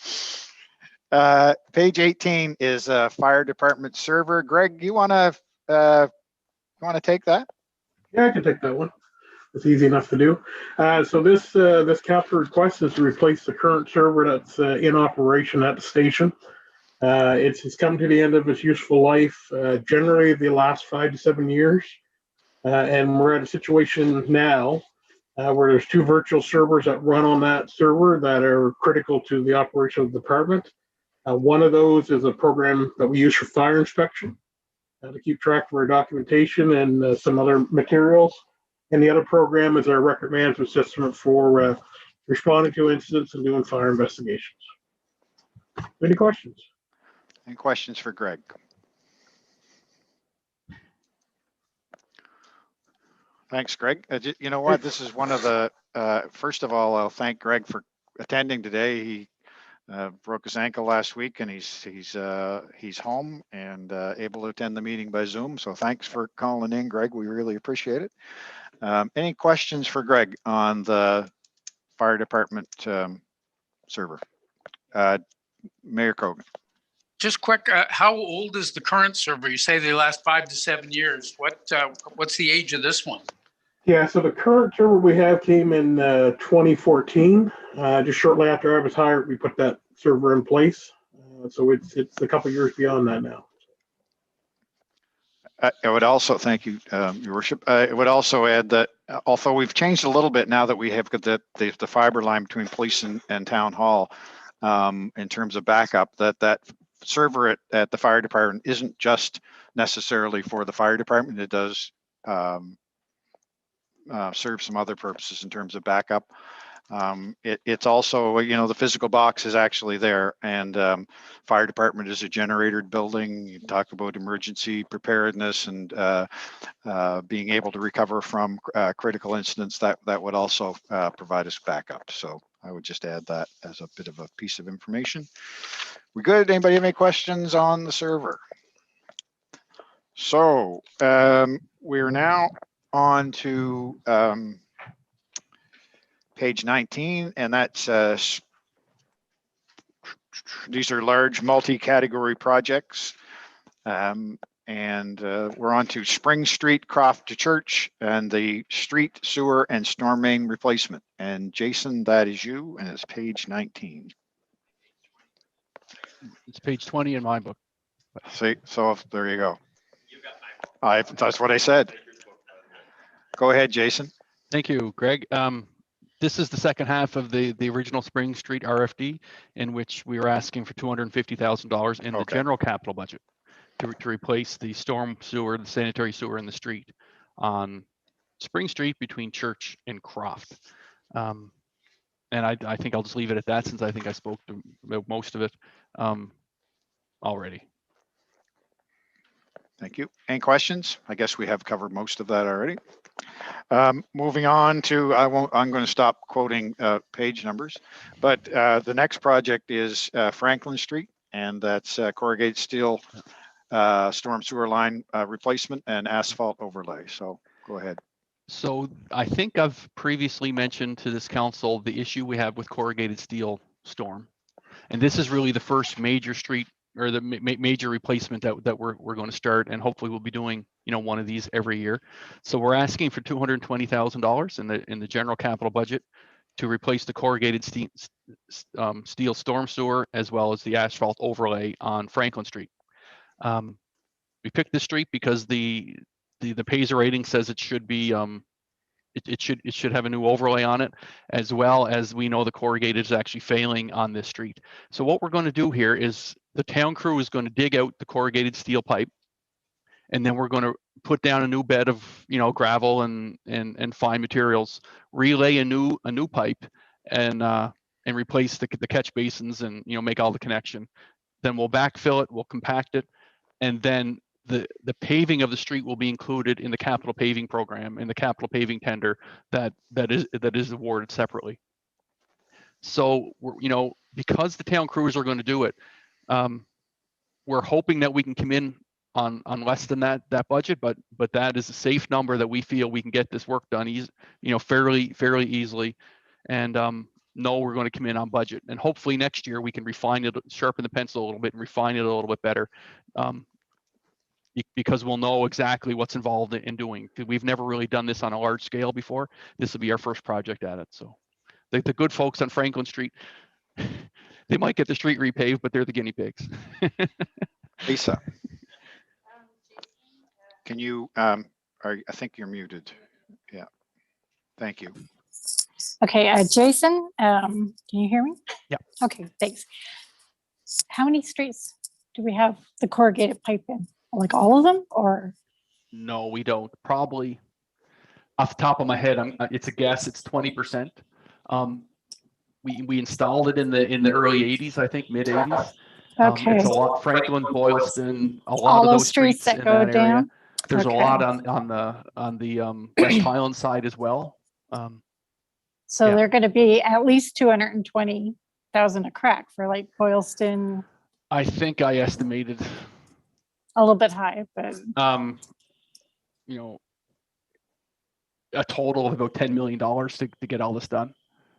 Page 18 is a fire department server. Greg, you want to take that? Yeah, I can take that one. It's easy enough to do. So this capital request is to replace the current server that's in operation at the station. It's come to the end of its useful life, generally the last 5 to 7 years. And we're at a situation now where there's 2 virtual servers that run on that server that are critical to the operation of the department. One of those is a program that we use for fire inspection to keep track of our documentation and some other materials. And the other program is our record management system for responding to incidents and doing fire investigations. Any questions? Any questions for Greg? Thanks, Greg. You know what? This is one of the, first of all, I'll thank Greg for attending today. He broke his ankle last week and he's home and able to attend the meeting by Zoom. So thanks for calling in, Greg. We really appreciate it. Any questions for Greg on the fire department server? Mayor Cogan. Just quick, how old is the current server? You say they last 5 to 7 years. What's the age of this one? Yeah, so the current server we have came in 2014. Just shortly after I was hired, we put that server in place. So it's a couple years beyond that now. I would also thank you, Your Worship. I would also add that although we've changed a little bit now that we have got the fiber line between police and town hall in terms of backup, that server at the fire department isn't just necessarily for the fire department. It does serve some other purposes in terms of backup. It's also, the physical box is actually there, and fire department is a generated building. You talk about emergency preparedness and being able to recover from critical incidents. That would also provide us backup. So I would just add that as a bit of a piece of information. We good? Anybody have any questions on the server? So we're now on to page 19, and that's these are large multi-category projects. And we're on to Spring Street, Croft to Church, and the street, sewer, and storm main replacement. And Jason, that is you, and it's page 19. It's page 20 in my book. See, so there you go. That's what I said. Go ahead, Jason. Thank you, Greg. This is the second half of the original Spring Street RFD, in which we were asking for $250,000 in the general capital budget to replace the storm sewer, the sanitary sewer in the street on Spring Street between Church and Croft. And I think I'll just leave it at that, since I think I spoke to most of it already. Thank you. Any questions? I guess we have covered most of that already. Moving on to, I'm going to stop quoting page numbers, but the next project is Franklin Street, and that's corrugated steel storm sewer line replacement and asphalt overlay. So go ahead. So I think I've previously mentioned to this council the issue we have with corrugated steel storm. And this is really the first major street, or the major replacement that we're going to start, and hopefully we'll be doing one of these every year. So we're asking for $220,000 in the general capital budget to replace the corrugated steel storm sewer, as well as the asphalt overlay on Franklin Street. We picked this street because the Payzer rating says it should be it should have a new overlay on it, as well as we know the corrugated is actually failing on this street. So what we're going to do here is the town crew is going to dig out the corrugated steel pipe, and then we're going to put down a new bed of gravel and fine materials, relay a new pipe, and replace the catch basins, and make all the connection. Then we'll backfill it, we'll compact it, and then the paving of the street will be included in the capital paving program, in the capital paving tender that is awarded separately. So because the town crews are going to do it, we're hoping that we can come in on less than that budget, but that is a safe number that we feel we can get this work done fairly easily, and know we're going to come in on budget. And hopefully next year we can refine it, sharpen the pencil a little bit, and refine it a little bit better, because we'll know exactly what's involved in doing. We've never really done this on a large scale before. This will be our first project at it. So the good folks on Franklin Street, they might get the street repaved, but they're the guinea pigs. Lisa, can you, I think you're muted. Yeah, thank you. Okay, Jason, can you hear me? Yeah. Okay, thanks. How many streets do we have the corrugated pipe in? Like all of them, or? No, we don't. Probably off the top of my head, it's a guess. It's 20%. We installed it in the early 80s, I think, mid 80s. Okay. It's a lot. Franklin, Boylston, a lot all of those streets that in go that down. Area. There's okay. a lot on the West Highland side as well. So yeah. They're going to be at least 220,000 a crack for like Boylston. I think I estimated a little bit high, but a total of about $10 million to get all this done.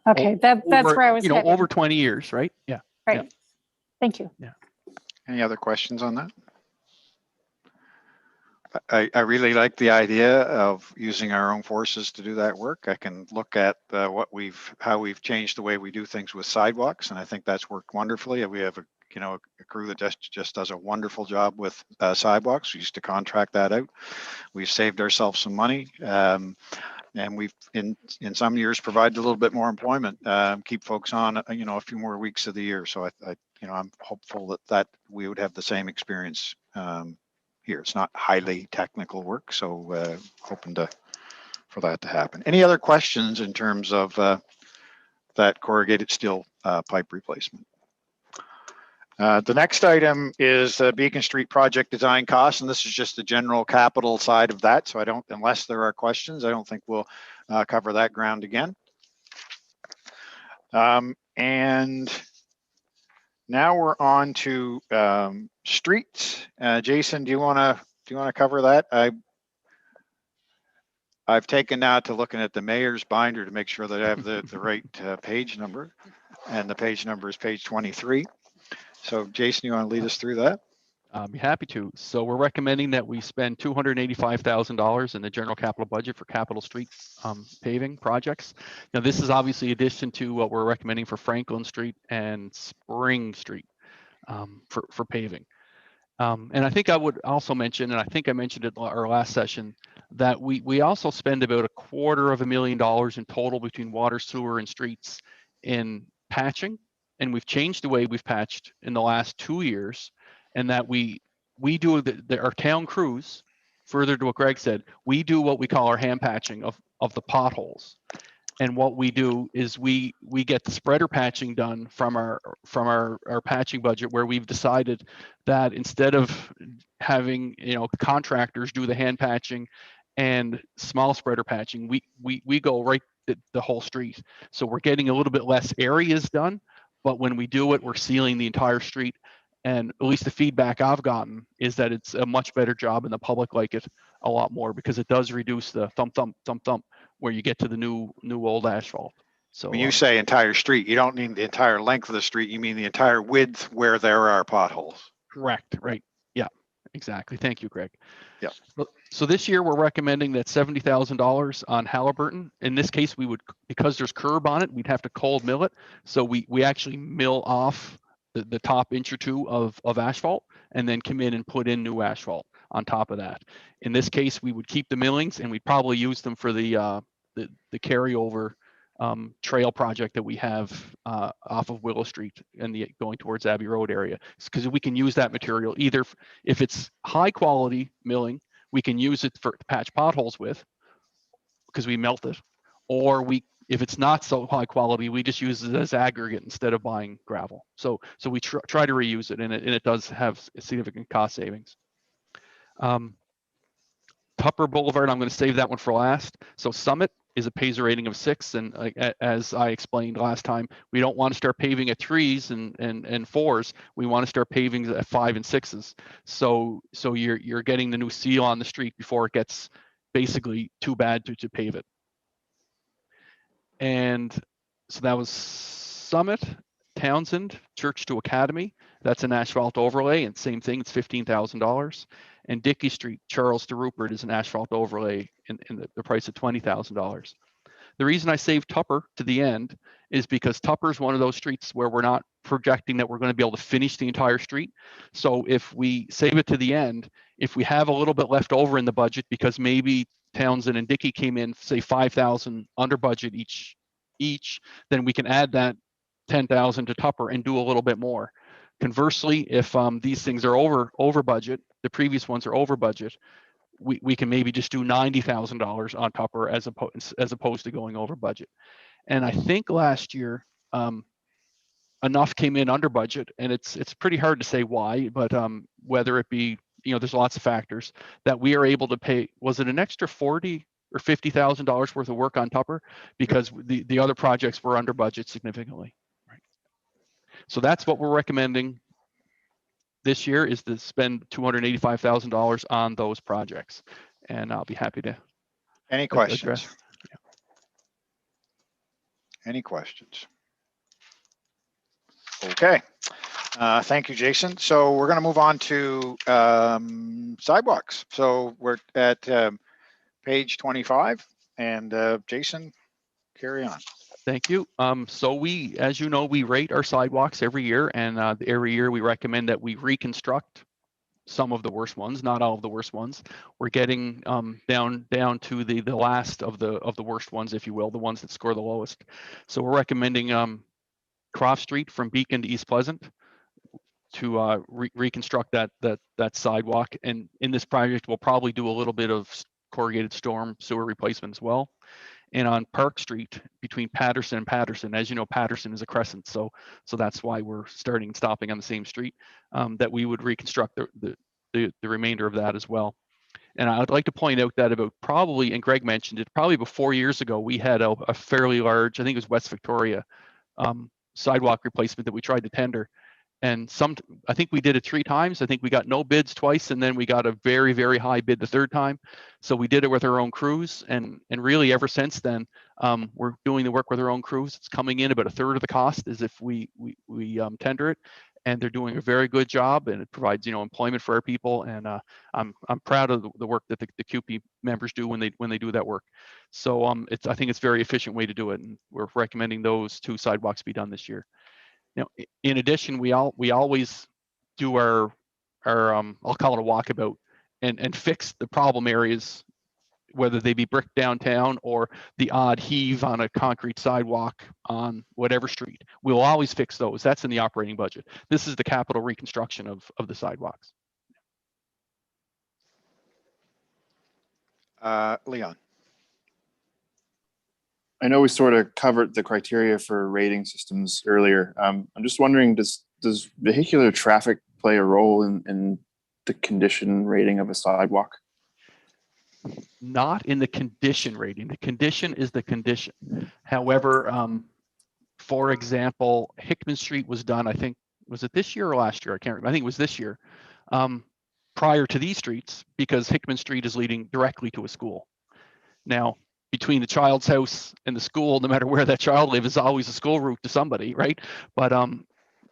Okay, that's where I was. Over 20 years, right? Yeah. Right. Yeah. Thank you. Yeah. Any other questions on that? I really like the idea of using our own forces to do that work. I can look at how we've changed the way we do things with sidewalks, and I think that's worked wonderfully. We have a crew that just does a wonderful job with sidewalks. We used to contract that out. We've saved ourselves some money, and we've in some years provided a little bit more employment, keep folks on a few more weeks of the year. So I'm hopeful that we would have the same experience here. It's not highly technical work, so hoping for that to happen. Any other questions in terms of that corrugated steel pipe replacement. The next item is Beacon Street project design costs, and this is just the general capital side of that. So I don't, unless there are questions, I don't think we'll cover that ground again. And now we're on to streets. Jason, do you want to cover that? I've taken now to looking at the mayor's binder to make sure that I have the right page number, and the page number is page 23. So Jason, you want to lead us through that? I'll be happy to. So we're recommending that we spend $285,000 in the general capital budget for capital street paving projects. Now, this is obviously addition to what we're recommending for Franklin Street and Spring Street for paving. And I think I would also mention, and I think I mentioned it in our last session, that we also spend about $250,000 in total between water, sewer, and streets in patching. And we've changed the way we've patched in the last 2 years, and that we do our town crews, further to what Greg said, we do what we call our hand patching of the potholes. And what we do is we get the spreader patching done from our patching budget, where we've decided that instead of having contractors do the hand patching and small spreader patching, we go right the whole street. So we're getting a little bit less areas done, but when we do it, we're sealing the entire street. And at least the feedback I've gotten is that it's a much better job, and the public like it a lot more because it does reduce the thump, thump, thump, thump where you get to the new old asphalt. So When you say entire street, you don't mean the entire length of the street. You mean the entire width where there are potholes. correct, right? Yeah, exactly. Thank you, Greg. Yeah. So this year we're recommending that $70,000 on Halliburton. In this case, we would, because there's curb on it, we'd have to cold mill it. So we actually mill off the top inch or two of asphalt and then come in and put in new asphalt on top of that. In this case, we would keep the millings and we'd probably use them for the carryover trail project that we have off of Willow Street and going towards Abbey Road area. Because we can use that material either if it's high quality milling, we can use it to patch potholes with because we melt it, or if it's not so high quality, we just use it as aggregate instead of buying gravel. So we try to reuse it, and it does have significant cost savings. Tupper Boulevard, I'm going to save that one for last. So Summit is a Paisley rating of 6, and as I explained last time, we don't want to start paving at 3s and 4s. We want to start paving at 5 and 6s. So you're getting the new seal on the street before it gets basically too bad to pave it. And so that was Summit, Townsend, Church to Academy. That's an asphalt overlay, and same thing, it's $15,000. And Dickey Street, Charles to Rupert, is an asphalt overlay in the price of $20,000. The reason I saved Tupper to the end is because Tupper is one of those streets where we're not projecting that we're going to be able to finish the entire street. So if we save it to the end, if we have a little bit left over in the budget because maybe Townsend and Dickey came in, say $5,000 under budget each, then we can add that $10,000 to Tupper and do a little bit more. Conversely, if these things are over budget, the previous ones are over budget, we can maybe just do $90,000 on Tupper as opposed to going over budget. And I think last year enough came in under budget, and it's pretty hard to say why, but whether it be, there's lots of factors that we are able to pay. Was it an extra $40,000 or $50,000 worth of work on Tupper because the other projects were under budget significantly? Right. So that's what we're recommending this year, is to spend $285,000 on those projects, and I'll be happy to. Any questions? Address. Any questions? Okay. Thank you, Jason. So we're going to move on to sidewalks. So we're at page 25, and Jason, carry on. Thank you. So we, as you know, we rate our sidewalks every year, and every year we recommend that we reconstruct some of the worst ones, not all of the worst ones. We're getting down to the last of the worst ones, if you will, the ones that score the lowest. So we're recommending Croft Street from Beacon to East Pleasant to reconstruct that sidewalk. And in this project, we'll probably do a little bit of corrugated storm sewer replacement as well. and on Park Street between Patterson and Patterson. As you know, Patterson is a crescent, so that's why we're starting and stopping on the same street. That we would reconstruct the remainder of that as well. And I'd like to point out that about probably, and Greg mentioned it, probably about 4 years ago, we had a fairly large, I think it was West Victoria, sidewalk replacement that we tried to tender. And I think we did it 3 times. I think we got no bids twice, and then we got a very, very high bid the 3rd time. So we did it with our own crews, and really ever since then, we're doing the work with our own crews. It's coming in about 1/3 of the cost as if we tender it, and they're doing a very good job, and it provides employment for our people. And I'm proud of the work that the CUPE members do when they do that work. So I think it's a very efficient way to do it, and we're recommending those 2 sidewalks be done this year. In addition, we always do our I'll call it a walkabout and fix the problem areas, whether they be brick downtown or the odd heave on a concrete sidewalk on whatever street. We'll always fix those. That's in the operating budget. This is the capital reconstruction of the sidewalks. Leon. I know we sort of covered the criteria for rating systems earlier. I'm just wondering, does vehicular traffic play a role in the condition rating of a sidewalk? Not in the condition rating. The condition is the condition. However, for example, Hickman Street was done, I think, was it this year or last year? I can't remember. I think it was this year. Prior to these streets, because Hickman Street is leading directly to a school. Now, between the child's house and the school, no matter where that child lives, is always a school route to somebody, right? But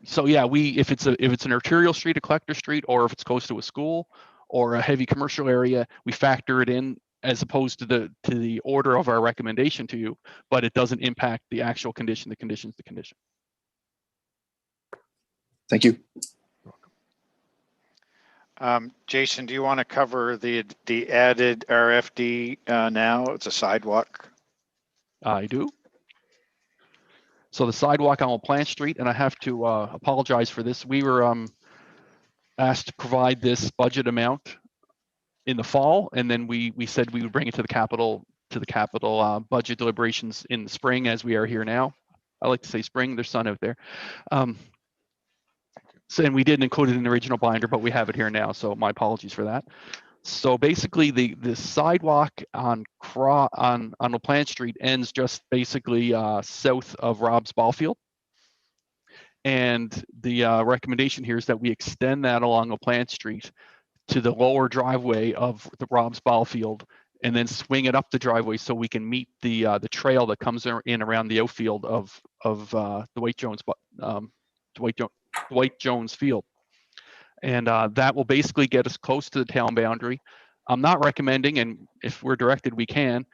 so yeah, if it's an arterial street, a collector street, or if it's close to a school or a heavy commercial area, we factor it in as opposed to the order of our recommendation to you, but it doesn't impact the actual condition. The condition's the condition. Thank you. Jason, do you want to cover the added RFD now? It's a sidewalk. I do. So the sidewalk on Plant Street, and I have to apologize for this. We were asked to provide this budget amount in the fall, and then we said we would bring it to the capital budget deliberations in the spring, as we are here now. I like to say spring. There's sun out there. So, and we didn't include it in the original binder, but we have it here now. So my apologies for that. So basically, the sidewalk on Plant Street ends just basically south of Rob's ball field. And the recommendation here is that we extend that along Plant Street to the lower driveway of the Rob's ball field, and then swing it up the driveway so we can meet the trail that comes in around the outfield of Dwight Jones Field. And that will basically get us close to the town boundary. I'm not recommending, and if we're directed, we can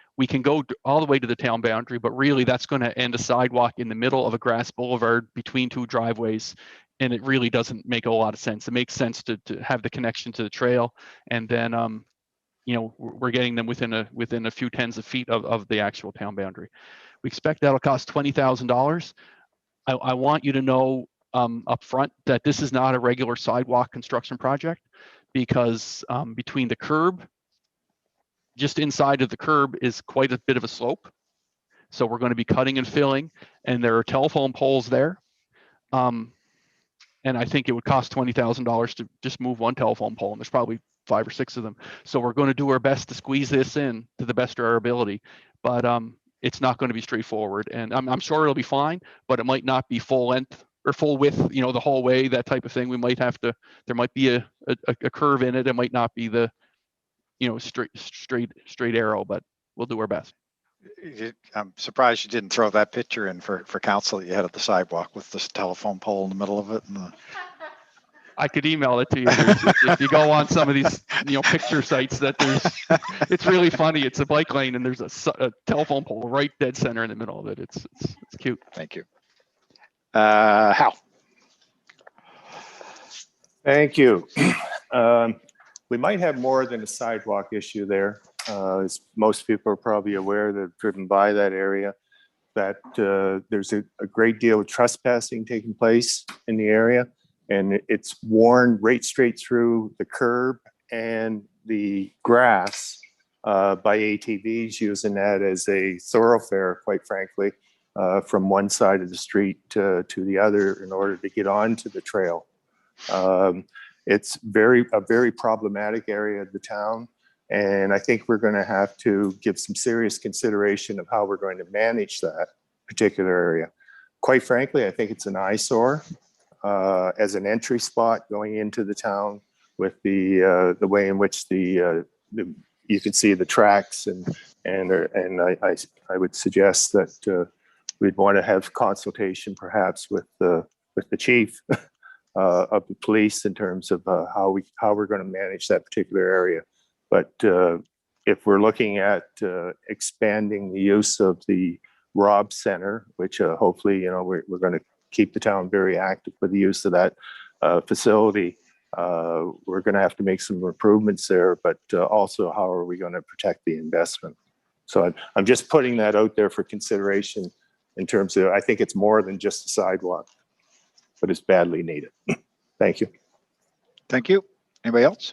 go all the way to the town boundary, but really that's going to end a sidewalk in the middle of a grass boulevard between 2 driveways. And it really doesn't make a lot of sense. It makes sense to have the connection to the trail. And then, we're getting them within a few tens of feet of the actual town boundary. We expect that'll cost $20,000. I want you to know up front that this is not a regular sidewalk construction project, because between the curb, just inside of the curb is quite a bit of a slope. So we're going to be cutting and filling, and there are telephone poles there. And I think it would cost $20,000 to just move one telephone pole, and there's probably 5 or 6 of them. So we're going to do our best to squeeze this in to the best of our ability, but it's not going to be straightforward. And I'm sure it'll be fine, but it might not be full length or full width, the whole way, that type of thing. We might have to, there might be a curve in it. It might not be the, straight arrow, but we'll do our best. I'm surprised you didn't throw that picture in for council that you had at the sidewalk with this telephone pole in the middle of it. I could email it to you. If you go on some of these, picture sites, it's really funny. It's a bike lane and there's a telephone pole right dead center in the middle of it. It's cute. Thank you. Hal. Thank you. We might have more than a sidewalk issue there. As most people are probably aware that have driven by that area, that there's a great deal of trespassing taking place in the area, and it's worn right straight through the curb and the grass by ATVs, using that as a thoroughfare, quite frankly, from one side of the street to the other in order to get onto the trail. It's a very problematic area of the town. And I think we're going to have to give some serious consideration of how we're going to manage that particular area. Quite frankly, I think it's an eyesore as an entry spot going into the town, with the way in which you can see the tracks, and I would suggest that we'd want to have consultation perhaps with the chief of the police in terms of how we're going to manage that particular area. But if we're looking at expanding the use of the Robb Center, which hopefully, we're going to keep the town very active with the use of that facility, we're going to have to make some improvements there, but also how are we going to protect the investment? So I'm just putting that out there for consideration in terms of, I think it's more than just a sidewalk, but it's badly needed. Thank you. Thank you. Anybody else?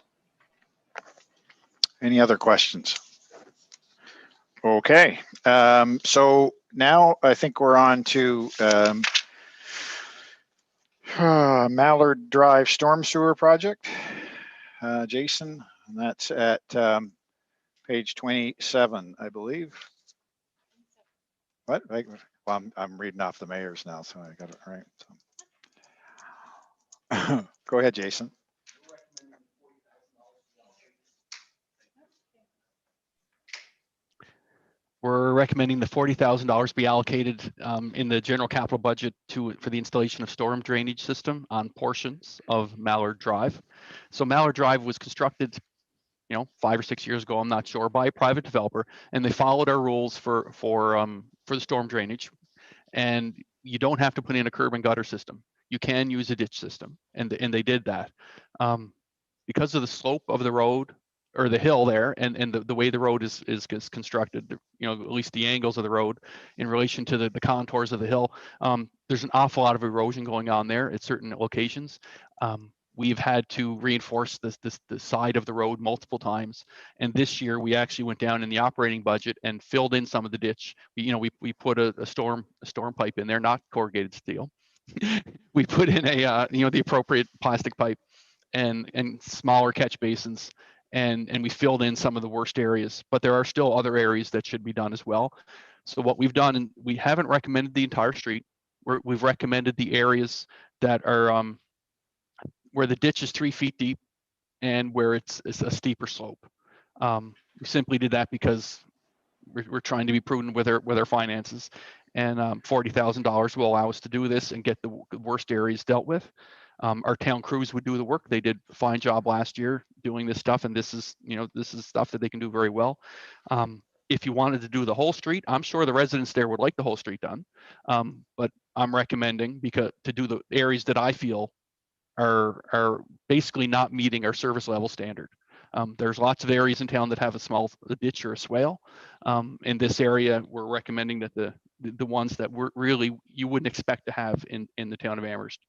Any other questions? Okay, so now I think we're on to Mallard Drive Storm Sewer Project. Jason, and that's at page 27, I believe. What? Well, I'm reading off the mayor's now, so I got it right. So. Go ahead, Jason. We're recommending the $40,000 be allocated in the general capital budget for the installation of storm drainage system on portions of Mallard Drive. So Mallard Drive was constructed, 5 or 6 years ago, I'm not sure, by a private developer, and they followed our rules for the storm drainage. And you don't have to put in a curb and gutter system. You can use a ditch system, and they did that. Because of the slope of the road, or the hill there, and the way the road is constructed, at least the angles of the road in relation to the contours of the hill, there's an awful lot of erosion going on there at certain locations. We've had to reinforce the side of the road multiple times, and this year we actually went down in the operating budget and filled in some of the ditch. We put a storm pipe in there, not corrugated steel. We put in the appropriate plastic pipe and smaller catch basins. And we filled in some of the worst areas, but there are still other areas that should be done as well. So what we've done, and we haven't recommended the entire street, we've recommended the areas that are where the ditch is 3 feet deep and where it's a steeper slope. We simply did that because we're trying to be prudent with our finances, and $40,000 will allow us to do this and get the worst areas dealt with. Our town crews would do the work. They did a fine job last year doing this stuff, and this is stuff that they can do very well. If you wanted to do the whole street, I'm sure the residents there would like the whole street done, but I'm recommending to do the areas that I feel are basically not meeting our service level standard. There's lots of areas in town that have a ditch or a swale. In this area, we're recommending that the ones that you wouldn't expect to have in the town of Amherst,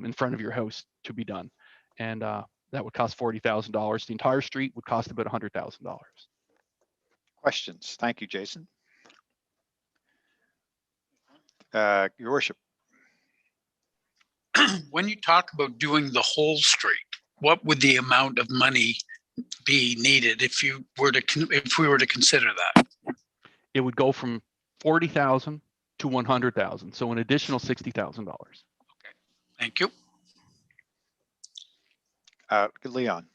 in front of your house, to be done. And that would cost $40,000. The entire street would cost about $100,000. Questions? Thank you, Jason. Your worship. When you talk about doing the whole street, what would the amount of money be needed if we were to consider that? It would go from $40,000 to $100,000, so an additional $60,000. Okay, thank you. Leon.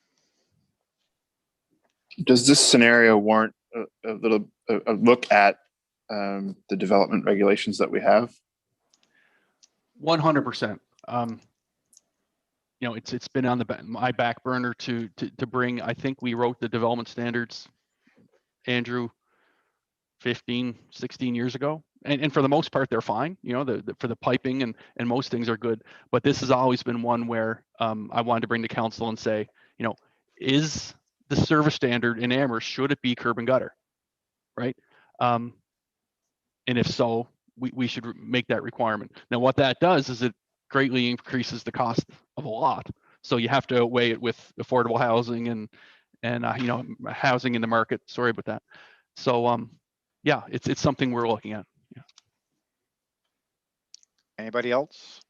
Does this scenario warrant a look at the development regulations that we have? 100%. It's been on my back burner to bring. I think we wrote the development standards, Andrew, 15, 16 years ago. And for the most part, they're fine. For the piping and most things are good. But this has always been one where I wanted to bring to council and say, is the service standard in Amherst, should it be curb and gutter, right? And if so, we should make that requirement. Now, what that does is it greatly increases the cost of a lot. So you have to weigh it with affordable housing and housing in the market. Sorry about that. So yeah, it's something we're looking at. Yeah. Anybody else?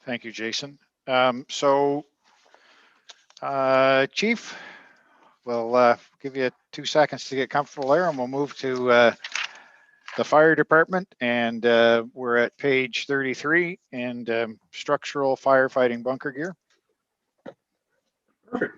Thank you, Jason. Chief, we'll give you 2 seconds to get comfortable there, and we'll move to the fire department, and we're at page 33 and structural firefighting bunker gear. Perfect.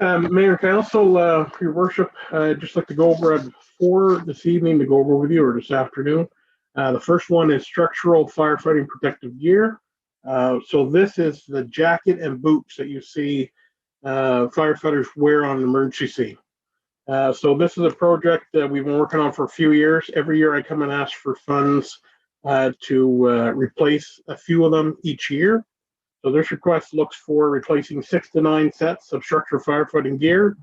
Mayor and Council, Your Worship, I'd just like to go over 4 this evening to go over with you, or this afternoon. The first one is structural firefighting protective gear. So this is the jacket and boots that you see firefighters wear on an emergency scene. So this is a project that we've been working on for a few years. Every year I come and ask for funds to replace a few of them each year. So this request looks for replacing 6 to 9 sets of structural firefighting gear,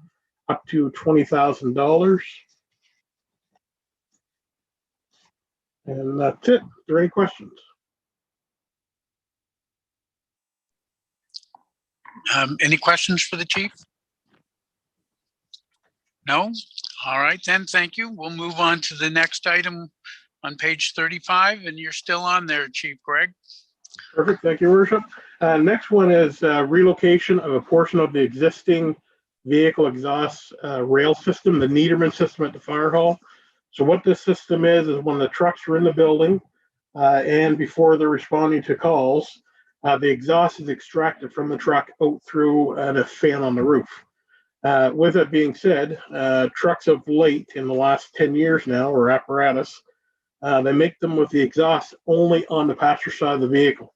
up to $20,000. And that's it. Are there any questions? Any questions for the chief? No? All right, then, thank you. We'll move on to the next item on page 35, and you're still on there, Chief Greg. Perfect, thank you, Your Worship. Next one is relocation of a portion of the existing vehicle exhaust rail system, the Niederman system at the fire hall. So what this system is when the trucks are in the building and before they're responding to calls, the exhaust is extracted from the truck out through the fan on the roof. With it being said, trucks of late in the last 10 years now, or apparatus, they make them with the exhaust only on the passenger side of the vehicle.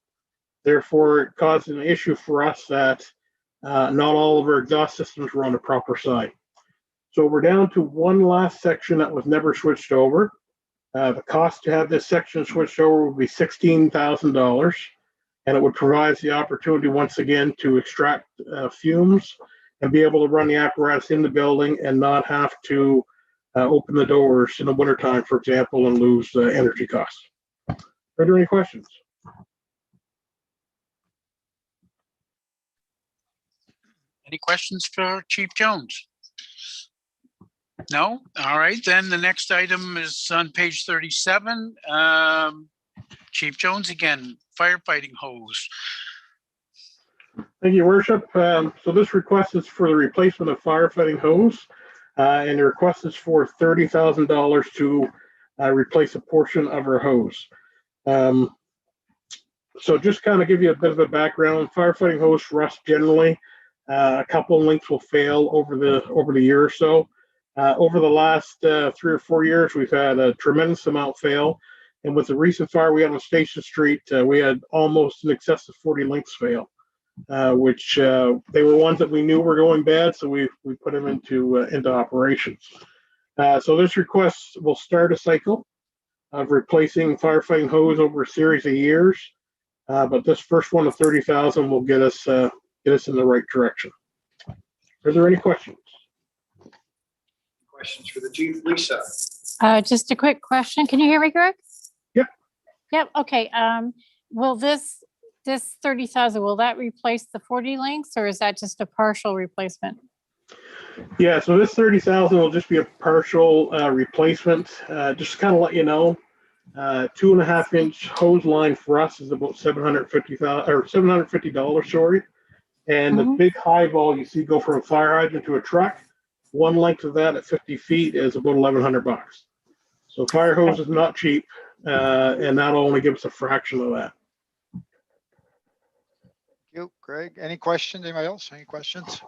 Therefore, it causes an issue for us that not all of our exhaust systems were on the proper side. So we're down to one last section that was never switched over. The cost to have this section switched over would be $16,000, and it would provide the opportunity once again to extract fumes and be able to run the apparatus in the building and not have to open the doors in the wintertime, for example, and lose energy costs. Are there any questions? Any questions for Chief Jones? No? All right, then the next item is on page 37. Chief Jones again, firefighting hose. Thank you, Your Worship. So this request is for the replacement of firefighting hose, and the request is for $30,000 to replace a portion of our hose. So just kind of give you a bit of a background, firefighting hose rust generally. A couple of links will fail over the year or so. Over the last 3 or 4 years, we've had a tremendous amount fail. And with the recent fire we had on Station Street, we had almost in excess of 40 links fail, which they were ones that we knew were going bad, so we put them into operations. So this request will start a cycle of replacing firefighting hose over a series of years, but this first one of $30,000 will get us in the right direction. Are there any questions? Questions for the chief, Lisa? Just a quick question. Can you hear me, Greg? Yep. Yep. Okay. Will this 30,000, will that replace the 40 links, or is that just a partial replacement? Yeah, so this 30,000 will just be a partial replacement. Just to kind of let you know, 2.5-inch hose line for us is about $750, sorry. And the big high vol you see go from a fire hydrant to a truck, one length of that at 50 feet is about $1,100. So fire hose is not cheap, and that'll only give us a fraction of that. Thank you, Greg. Any questions? Anybody else? Any questions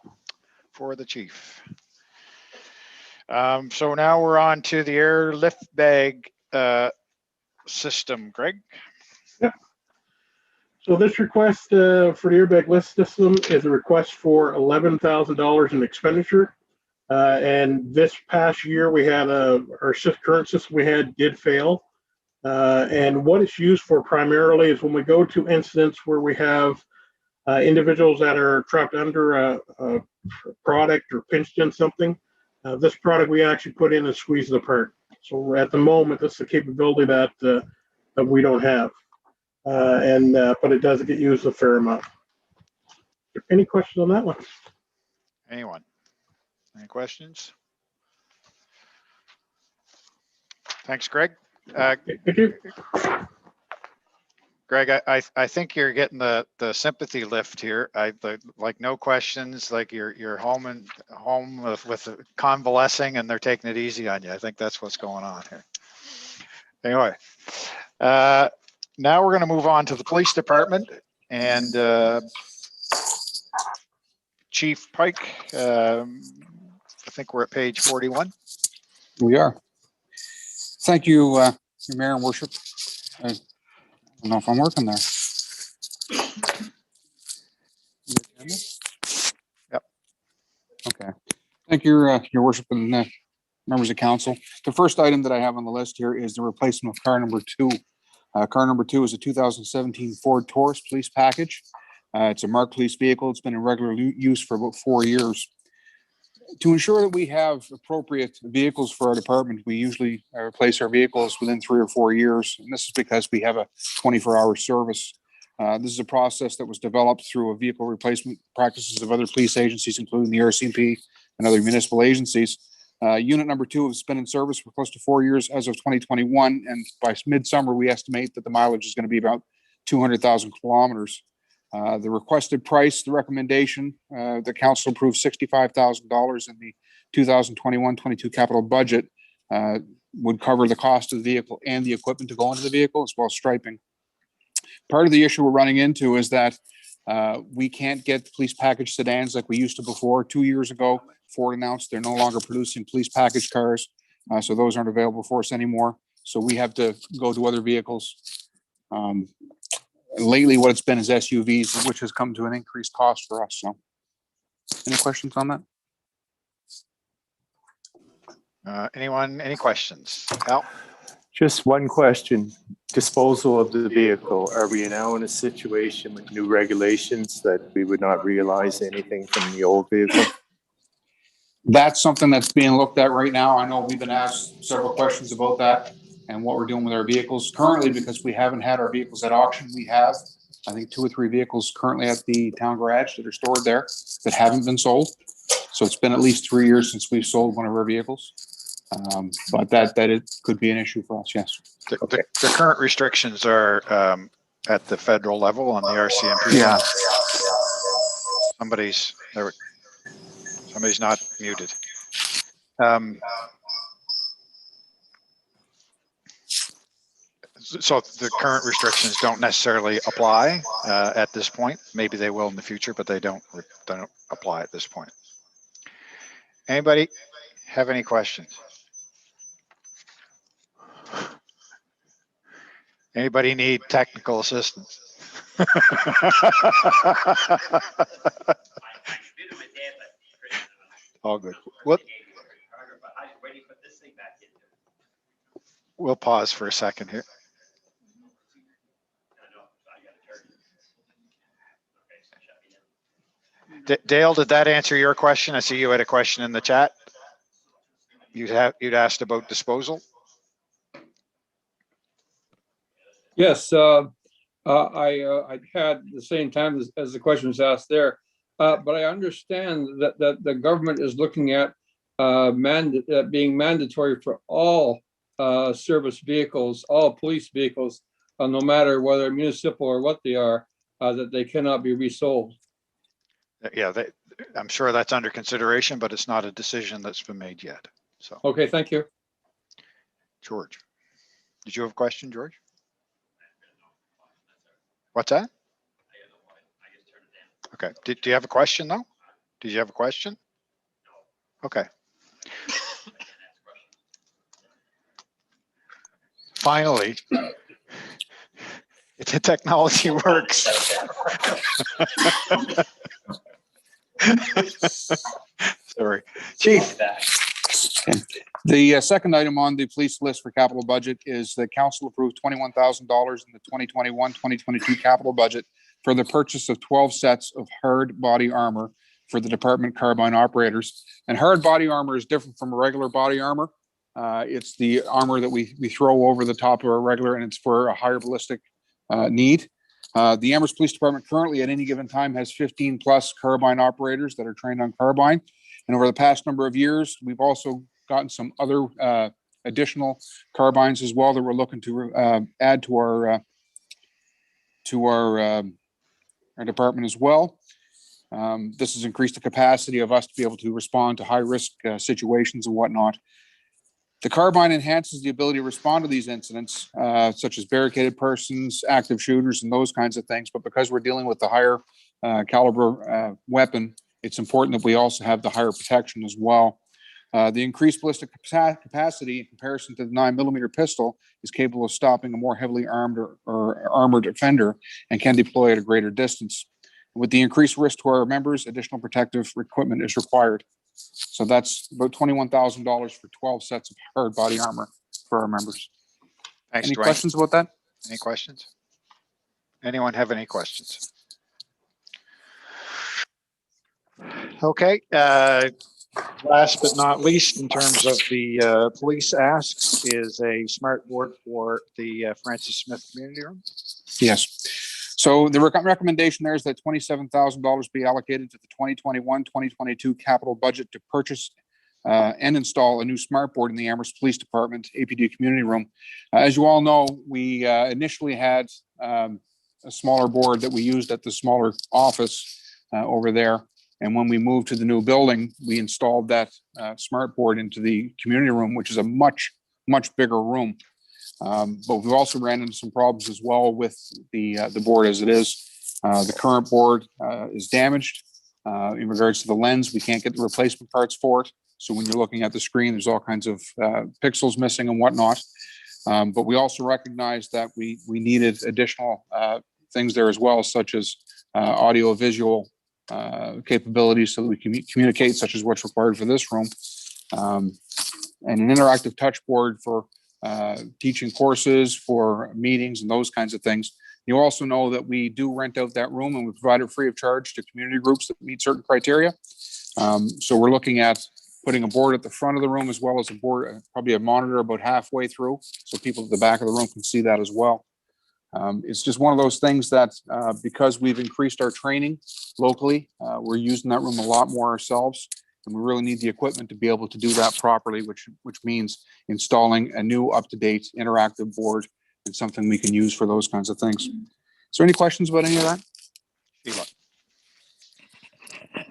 for the chief? So now we're on to the air lift bag system. Greg? Yep. So this request for the airbag lift system is a request for $11,000 in expenditure. And this past year, we had our current system we had did fail. And what it's used for primarily is when we go to incidents where we have individuals that are trapped under a product or pinched in something. This product we actually put in and squeeze it apart. So at the moment, this is a capability that we don't have. But it does get used a fair amount. Any questions on that one? Anyone? Any questions? Thanks, Greg. Thank you. Greg, I think you're getting the sympathy lift here. Like no questions, like you're home with convalescing and they're taking it easy on you. I think that's what's going on here. Anyway, now we're going to move on to the police department and Chief Pike. I think we're at page 41. We are. Thank you, Mayor and Worship. I don't know if I'm working there. Yep. Okay. Thank you, Your Worship and members of council. The first item that I have on the list here is the replacement of car number 2. Car number 2 is a 2017 Ford Taurus police package. It's a marked police vehicle. It's been in regular use for about 4 years. To ensure that we have appropriate vehicles for our department, we usually replace our vehicles within 3 or 4 years. And this is because we have a 24-hour service. This is a process that was developed through a vehicle replacement practices of other police agencies, including the RCMP and other municipal agencies. Unit number 2 has been in service for close to 4 years as of 2021. And by midsummer, we estimate that the mileage is going to be about 200,000 kilometers. The requested price, the recommendation, the council approved $65,000 in the 2021-22 capital budget, would cover the cost of the vehicle and the equipment to go into the vehicle, as well as striping. Part of the issue we're running into is that we can't get police package sedans like we used to before. 2 years ago, Ford announced they're no longer producing police package cars, so those aren't available for us anymore. So we have to go to other vehicles. Lately, what it's been is SUVs, which has come to an increased cost for us. So, any questions on that? Anyone? Any questions? Al? Just one question. Disposal of the vehicle. Are we now in a situation with new regulations that we would not realize anything from the old vehicle? That's something that's being looked at right now. I know we've been asked several questions about that and what we're doing with our vehicles currently, because we haven't had our vehicles at auction. We have, I think, 2 or 3 vehicles currently at the town garage that are stored there that haven't been sold. So it's been at least 3 years since we've sold one of our vehicles. But that it could be an issue for us. Yes. The current restrictions are at the federal level on the RCMP. Yeah. Somebody's not muted. So the current restrictions don't necessarily apply at this point. Maybe they will in the future, but they don't apply at this point. Anybody have any questions? Anybody need technical assistance? All good. We'll pause for a second here. Dale, did that answer your question? I see you had a question in the chat. You'd asked about disposal. Yes, I had the same time as the question was asked there, but I understand that the government is looking at being mandatory for all service vehicles, all police vehicles, no matter whether municipal or what they are, that they cannot be resold. Yeah, I'm sure that's under consideration, but it's not a decision that's been made yet. So. Okay, thank you. George, did you have a question, George? What's that? Okay. Do you have a question though? Did you have a question? Okay. Finally, the technology works. Sorry, Chief. Okay. The second item on the police list for capital budget is the council approved $21,000 in the 2021-2022 capital budget for the purchase of 12 sets of hard body armor for the department carbine operators. And hard body armor is different from regular body armor. It's the armor that we throw over the top of our regular, and it's for a higher ballistic need. The Amherst Police Department currently at any given time has 15 plus carbine operators that are trained on carbine. And over the past number of years, we've also gotten some other additional carbines as well that we're looking to add to our department as well. This has increased the capacity of us to be able to respond to high risk situations and whatnot. The carbine enhances the ability to respond to these incidents, such as barricaded persons, active shooters, and those kinds of things. But because we're dealing with the higher caliber weapon, it's important that we also have the higher protection as well. The increased ballistic capacity in comparison to the 9mm pistol is capable of stopping a more heavily armed or armored offender and can deploy at a greater distance. With the increased risk to our members, additional protective equipment is required. So that's about $21,000 for 12 sets of hard body armor for our members. Thanks, Any Dwayne. questions about that? Any questions? Anyone have any questions? Okay. Last but not least, in terms of the police asks, is a smart board for the Francis Smith Community Room. Yes. So the recommendation there is that $27,000 be allocated to the 2021-2022 capital budget to purchase and install a new smart board in the Amherst Police Department APD Community Room. As you all know, we initially had a smaller board that we used at the smaller office over there. And when we moved to the new building, we installed that smart board into the community room, which is a much, much bigger room. But we've also ran into some problems as well with the board as it is. The current board is damaged in regards to the lens. We can't get the replacement parts for it. So when you're looking at the screen, there's all kinds of pixels missing and whatnot. But we also recognize that we needed additional things there as well, such as audio visual capabilities so that we can communicate, such as what's required for this room, and an interactive touch board for teaching courses, for meetings and those kinds of things. You also know that we do rent out that room and we provide it free of charge to community groups that meet certain criteria. So we're looking at putting a board at the front of the room as well as a board, probably a monitor about halfway through, so people at the back of the room can see that as well. It's just one of those things that because we've increased our training locally, we're using that room a lot more ourselves, and we really need the equipment to be able to do that properly, which means installing a new up-to-date interactive board and something we can use for those kinds of things. Is there any questions about any of that? Sheila.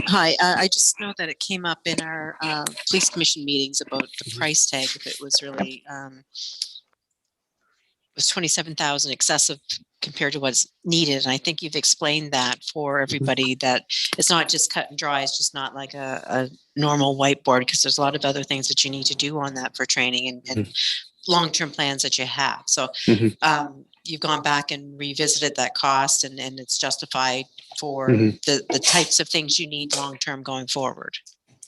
Hi, I just know that it came up in our police commission meetings about the price tag, if it was really was 27,000 excessive compared to what's needed. And I think you've explained that for everybody, that it's not just cut and dry. It's just not like a normal whiteboard, because there's a lot of other things that you need to do on that for training and long-term plans that you have. So you've gone back and revisited that cost, and it's justified for the types of things you need long-term going forward.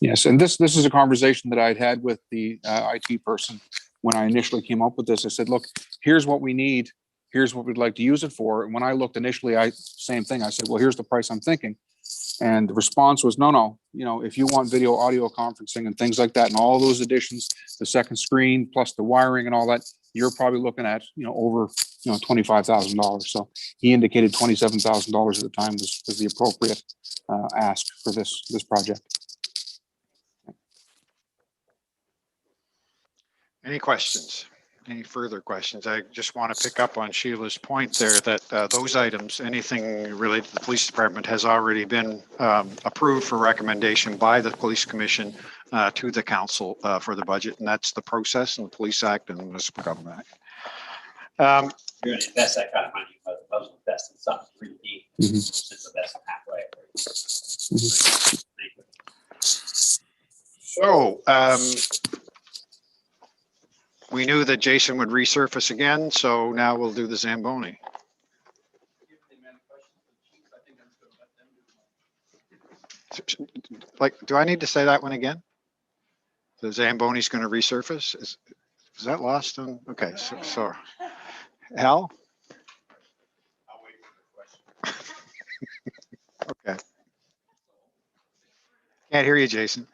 Yes, and this is a conversation that I'd had with the IT person when I initially came up with this. I said, look, here's what we need. Here's what we'd like to use it for. And when I looked initially, same thing. I said, well, here's the price I'm thinking. And the response was, no, if you want video, audio conferencing and things like that, and all those additions, the second screen plus the wiring and all that, you're probably looking at, over, $25,000. So he indicated $27,000 at the time was the appropriate ask for this project. Any questions? Any further questions? I just want to pick up on Sheila's point there that those items, anything related to the police department, has already been approved for recommendation by the police commission to the council for the budget, and that's the process in the Police Act and the Municipal Government Act. You're going to invest that kind of money, but the most invest in something pretty deep. It's the best pathway. So we knew that Jason would resurface again, so now we'll do the Zamboni. Do I need to say that one again? The Zamboni's going to resurface? Is that lost on? Okay, so Hal? Okay. Can't hear you, Jason.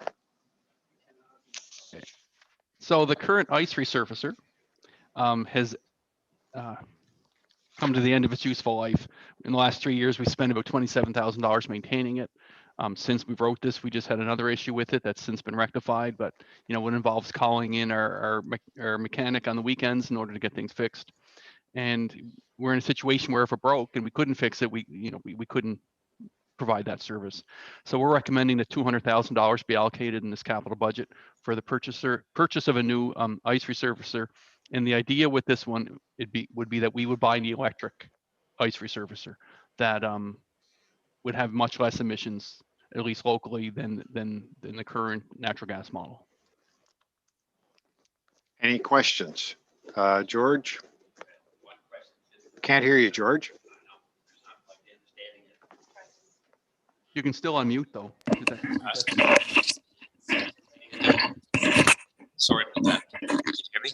So the current ice resurfacer has come come to the end of its useful life. In the last 3 years, we spent about $27,000 maintaining it. Since we wrote this, we just had another issue with it that's since been rectified, but it involves calling in our mechanic on the weekends in order to get things fixed. And we're in a situation where if it broke and we couldn't fix it, we couldn't provide that service. So we're recommending that $200,000 be allocated in this capital budget for the purchase of a new ice resurfacer. And the idea with this one would be that we would buy the electric ice resurfacer that would have much less emissions, at least locally, than the current natural gas model. Any questions? George? Can't hear you, George. You can still unmute though. Sorry about that. Can you hear me?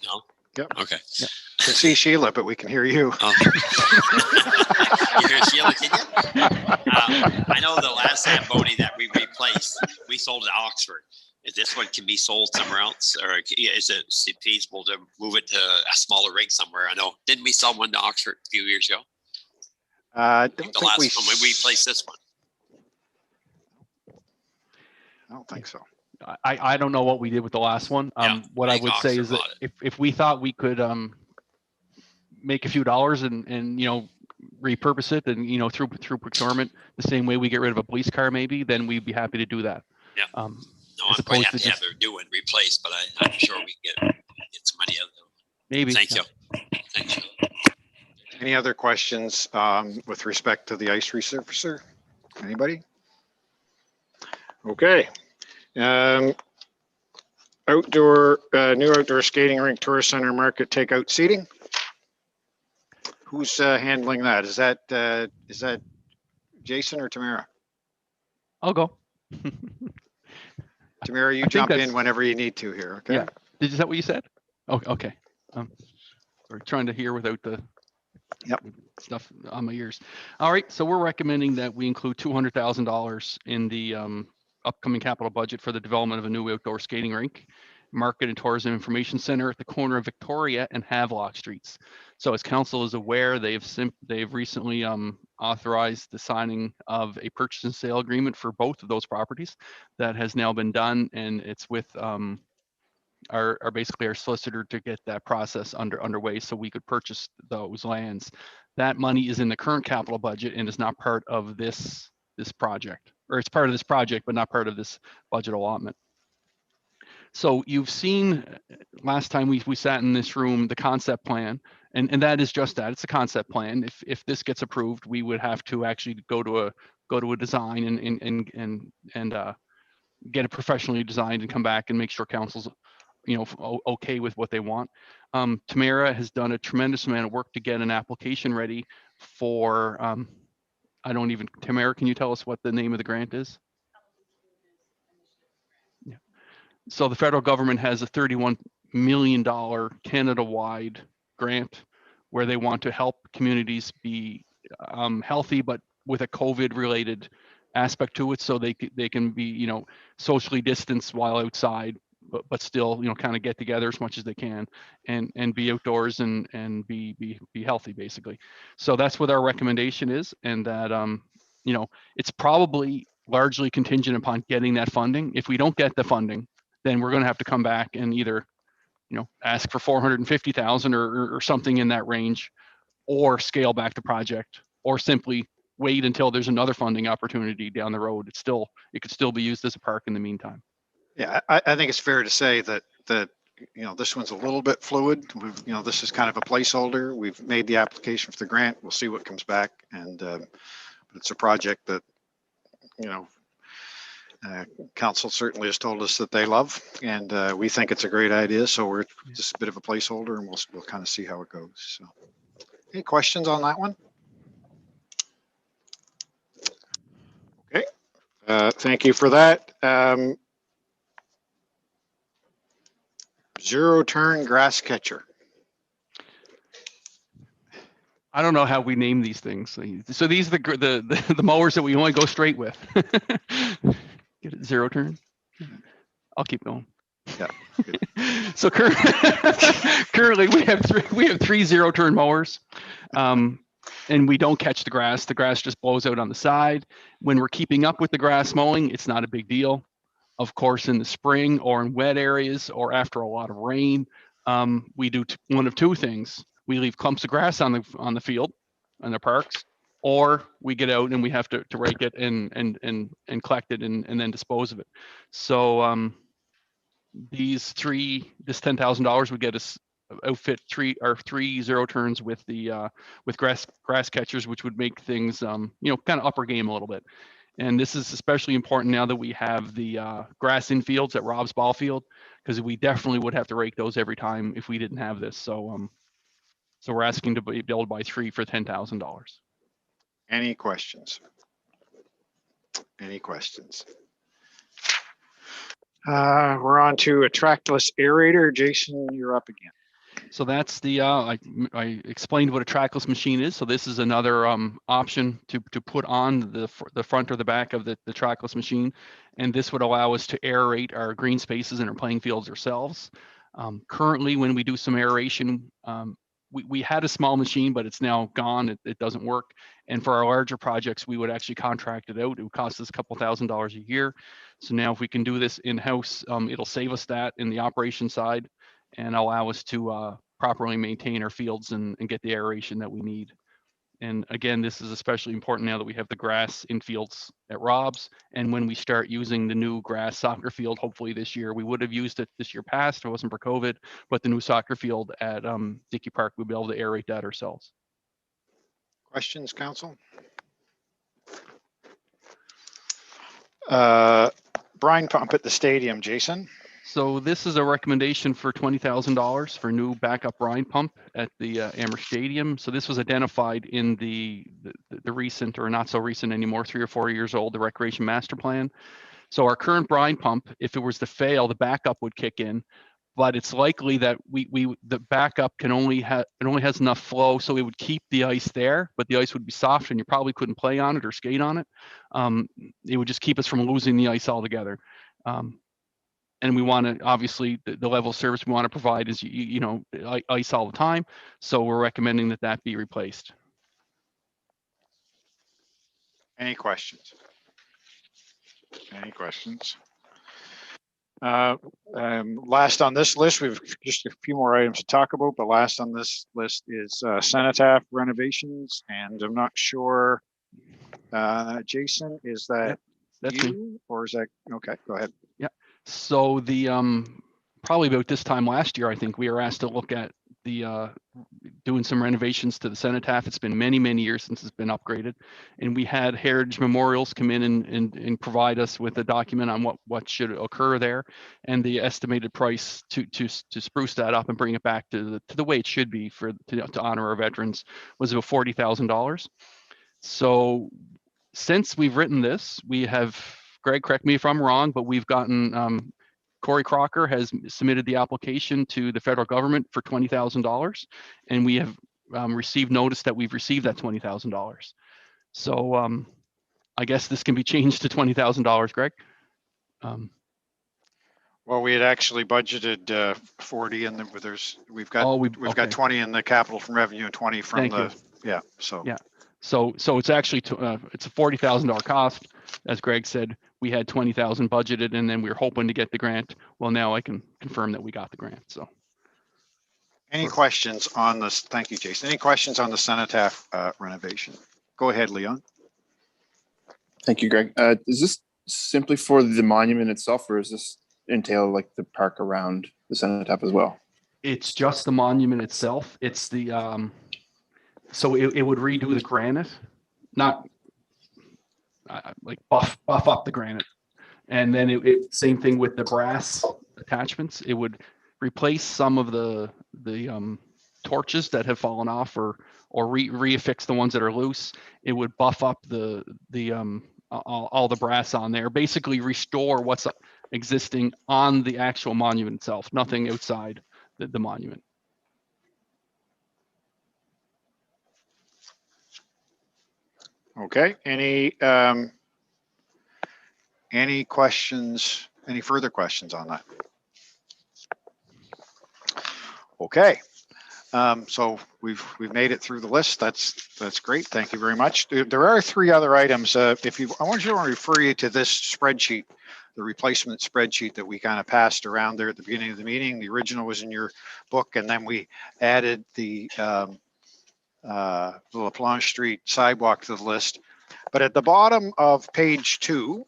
No? Yep. Okay. Yep. Can see Sheila, but we can hear you. Oh. You hear Sheila, can you? I know the last Zamboni that we replaced, we sold at Oxford. If this one can be sold somewhere else, or is it feasible to move it to a smaller rig somewhere? I know. Didn't we sell one to Oxford a few years ago? The last one when we replaced this one. I don't think so. I don't know what we did with the last one. What I would say is that if we thought we could make a few dollars and repurpose it and through procurement the same way we get rid of a police car maybe, then we'd be happy to do that. Yeah. No, I'm quite happy to have a new one replaced, but I'm sure we can get some money out of it. Maybe. Thank you. Thank you. Any other questions with respect to the ice resurfacer? Anybody? Okay. New outdoor skating rink, tourist center, market takeout seating. Who's handling that? Is that Jason or Tamara? I'll go. Tamara, you jump in whenever you need to here. Okay. Yeah. Is that what you said? Oh, okay. We're trying to hear without the stuff on my ears. All right. So we're recommending that we include $200,000 in the upcoming capital budget for the development of a new outdoor skating rink, market and tourism information center at the corner of Victoria and Havelock Streets. So as council is aware, they've recently authorized the signing of a purchase and sale agreement for both of those properties. That has now been done, and it's with basically our solicitor to get that process underway so we could purchase those lands. That money is in the current capital budget and is not part of this project, or it's part of this project, but not part of this budget allotment. So you've seen last time we sat in this room, the concept plan, and that is just that. It's a concept plan. If this gets approved, we would have to actually go to a design and get it professionally designed and come back and make sure council's okay with what they want. Tamara has done a tremendous amount of work to get an application ready for Tamara, can you tell us what the name of the grant is? Yeah. So the federal government has a $31 million Canada-wide grant where they want to help communities be healthy, but with a COVID-related aspect to it, so they can be socially distanced while outside, but still kind of get together as much as they can and be outdoors and be healthy basically. So that's what our recommendation is, and that it's probably largely contingent upon getting that funding. If we don't get the funding, then we're going to have to come back and either ask for 450,000 or something in that range, or scale back the project, or simply wait until there's another funding opportunity down the road. It could still be used as a park in the meantime. Yeah, I think it's fair to say that this one's a little bit fluid. This is kind of a placeholder. We've made the application for the grant. We'll see what comes back, and it's a project that council certainly has told us that they love, and we think it's a great idea. So we're just a bit of a placeholder, and we'll kind of see how it goes. So, any questions on that one? Okay, thank you for that. Zero turn grass catcher. I don't know how we name these things. So these are the mowers that we only go straight with. Get it, zero turn. I'll keep going. So currently we have three zero turn mowers. And we don't catch the grass. The grass just blows out on the side. When we're keeping up with the grass mowing, it's not a big deal. Of course, in the spring or in wet areas or after a lot of rain, we do one of two things. We leave clumps of grass on the field, on the parks, or we get out and we have to rake it and collect it and then dispose of it. So this $10,000 would get us outfit three zero turns with the with grass catchers, which would make things kind of upper game a little bit. And this is especially important now that we have the grass infields at Rob's ball field, because we definitely would have to rake those every time if we didn't have this. So so we're asking to be able to buy three for $10,000. Any questions? Any questions? We're on to a trackless aerator. Jason, you're up again. So that's the I explained what a trackless machine is. So this is another option to put on the front or the back of the trackless machine, and this would allow us to aerate our green spaces and our playing fields ourselves. Currently, when we do some aeration, we had a small machine, but it's now gone. It doesn't work. And for our larger projects, we would actually contract it out. It would cost us a couple $1,000s a year. So now if we can do this in-house, it'll save us that in the operation side and allow us to properly maintain our fields and get the aeration that we need. And again, this is especially important now that we have the grass in fields at Rob's. And when we start using the new grass soccer field, hopefully this year, we would have used it this year past, if it wasn't for COVID, but the new soccer field at Dickey Park, we'll be able to aerate that ourselves. Questions, council? Brine pump at the stadium, Jason. So this is a recommendation for $20,000 for new backup brine pump at the Amherst Stadium. So this was identified in the recent, or not so recent anymore, 3 or 4 years old, the Recreation Master Plan. So our current brine pump, if it was to fail, the backup would kick in, but it's likely that the backup only has enough flow, so it would keep the ice there, but the ice would be soft and you probably couldn't play on it or skate on it. It would just keep us from losing the ice altogether. And we want to, obviously, the level of service we want to provide is, ice all the time. So we're recommending that be replaced. Any questions? Any questions? Last on this list, we've just a few more items to talk about, but last on this list is Cenotaph renovations, and I'm not sure, Jason, is that That's you me. or is that, okay, go ahead. Yeah. So the probably about this time last year, I think we were asked to look at the doing some renovations to the Cenotaph. It's been many years since it's been upgraded, and we had Heritage Memorials come in and provide us with a document on what should occur there, and the estimated price to spruce that up and bring it back to the way it should be to honor our veterans was about $40,000. So since we've written this, we have, Greg, correct me if I'm wrong, but we've gotten Corey Crocker has submitted the application to the federal government for $20,000, and we have received notice that we've received that $20,000. So I guess this can be changed to $20,000, Greg. Well, we had actually budgeted 40, and we've got 20 in the capital from revenue and 20 from yeah. So it's actually it's a $40,000 cost, as Greg said. We had 20,000 budgeted, and then we were hoping to get the grant. Well, now I can confirm that we got the grant. So, any questions on this? Thank you, Jason. Any questions on the Cenotaph renovation? Go ahead, Leon. Thank you, Greg. Is this simply for the monument itself, or does this entail like the park around the Cenotaph as well? It's just the monument itself. It's the so it would redo the granite, not like buff up the granite, and then it same thing with the brass attachments. It would replace some of the torches that have fallen off, or reaffix the ones that are loose. It would buff up all the brass on there. Basically, restore what's existing on the actual monument itself. Nothing outside the monument. Okay. Any questions? Any further questions on that? Okay. So we've made it through the list. That's great. Thank you very much. There are three other items. I want to refer you to this spreadsheet, the replacement spreadsheet that we kind of passed around there at the beginning of the meeting. The original was in your book, and then we added the La Planche Street sidewalk to the list. But at the bottom of page 2,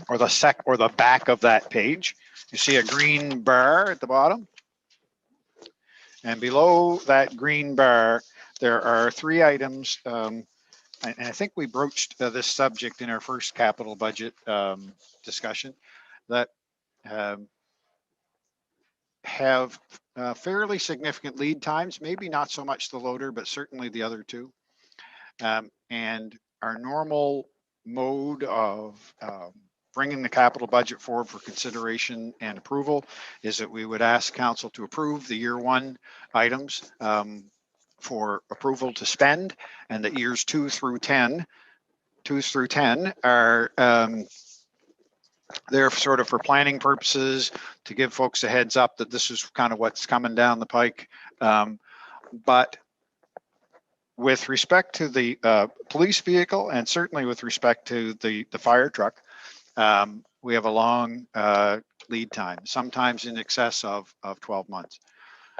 or the back of that page, you see a green bar at the bottom. And below that green bar, there are three items. And I think we broached this subject in our first capital budget discussion that have fairly significant lead times, maybe not so much the loader, but certainly the other two. And our normal mode of bringing the capital budget forward for consideration and approval is that we would ask council to approve the year 1 items for approval to spend, and that years 2 through 10 are there sort of for planning purposes, to give folks a heads up that this is kind of what's coming down the pike. But with respect to the police vehicle, and certainly with respect to the fire truck, we have a long lead time, sometimes in excess of 12 months.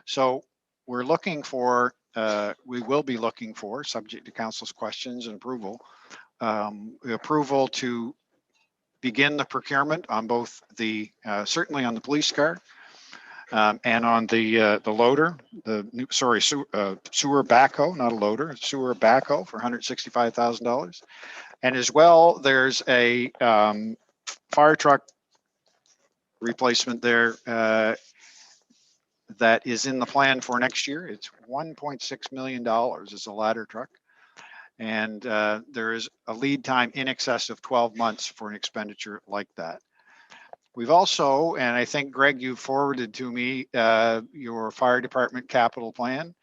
So we're looking for, we will be looking for, subject to council's questions and approval, approval to begin the procurement on both the, certainly on the police car, and on the loader, sewer backhoe, not a loader, sewer backhoe for $165,000. And as well, there's a fire truck replacement there that is in the plan for next year. It's $1.6 million as a ladder truck. And there is a lead time in excess of 12 months for an expenditure like that. We've also, and I think Greg, you forwarded to me your fire department capital plan.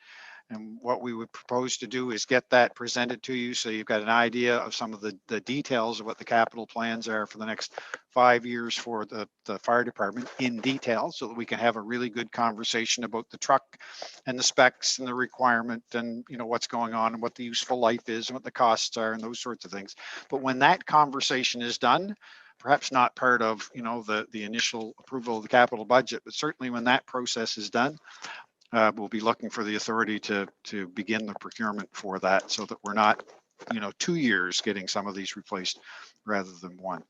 And what we would propose to do is get that presented to you so you've got an idea of some of the details of what the capital plans are for the next 5 years for the fire department in detail, so that we can have a really good conversation about the truck and the specs and the requirement and, you know, what's going on and what the useful life is and what the costs are and those sorts of things. But when that conversation is done, perhaps not part of, you know, the initial approval of the capital budget, but certainly when that process is done, we'll be looking for the authority to begin the procurement for that, so that we're not, you know, 2 years getting some of these replaced rather than 1.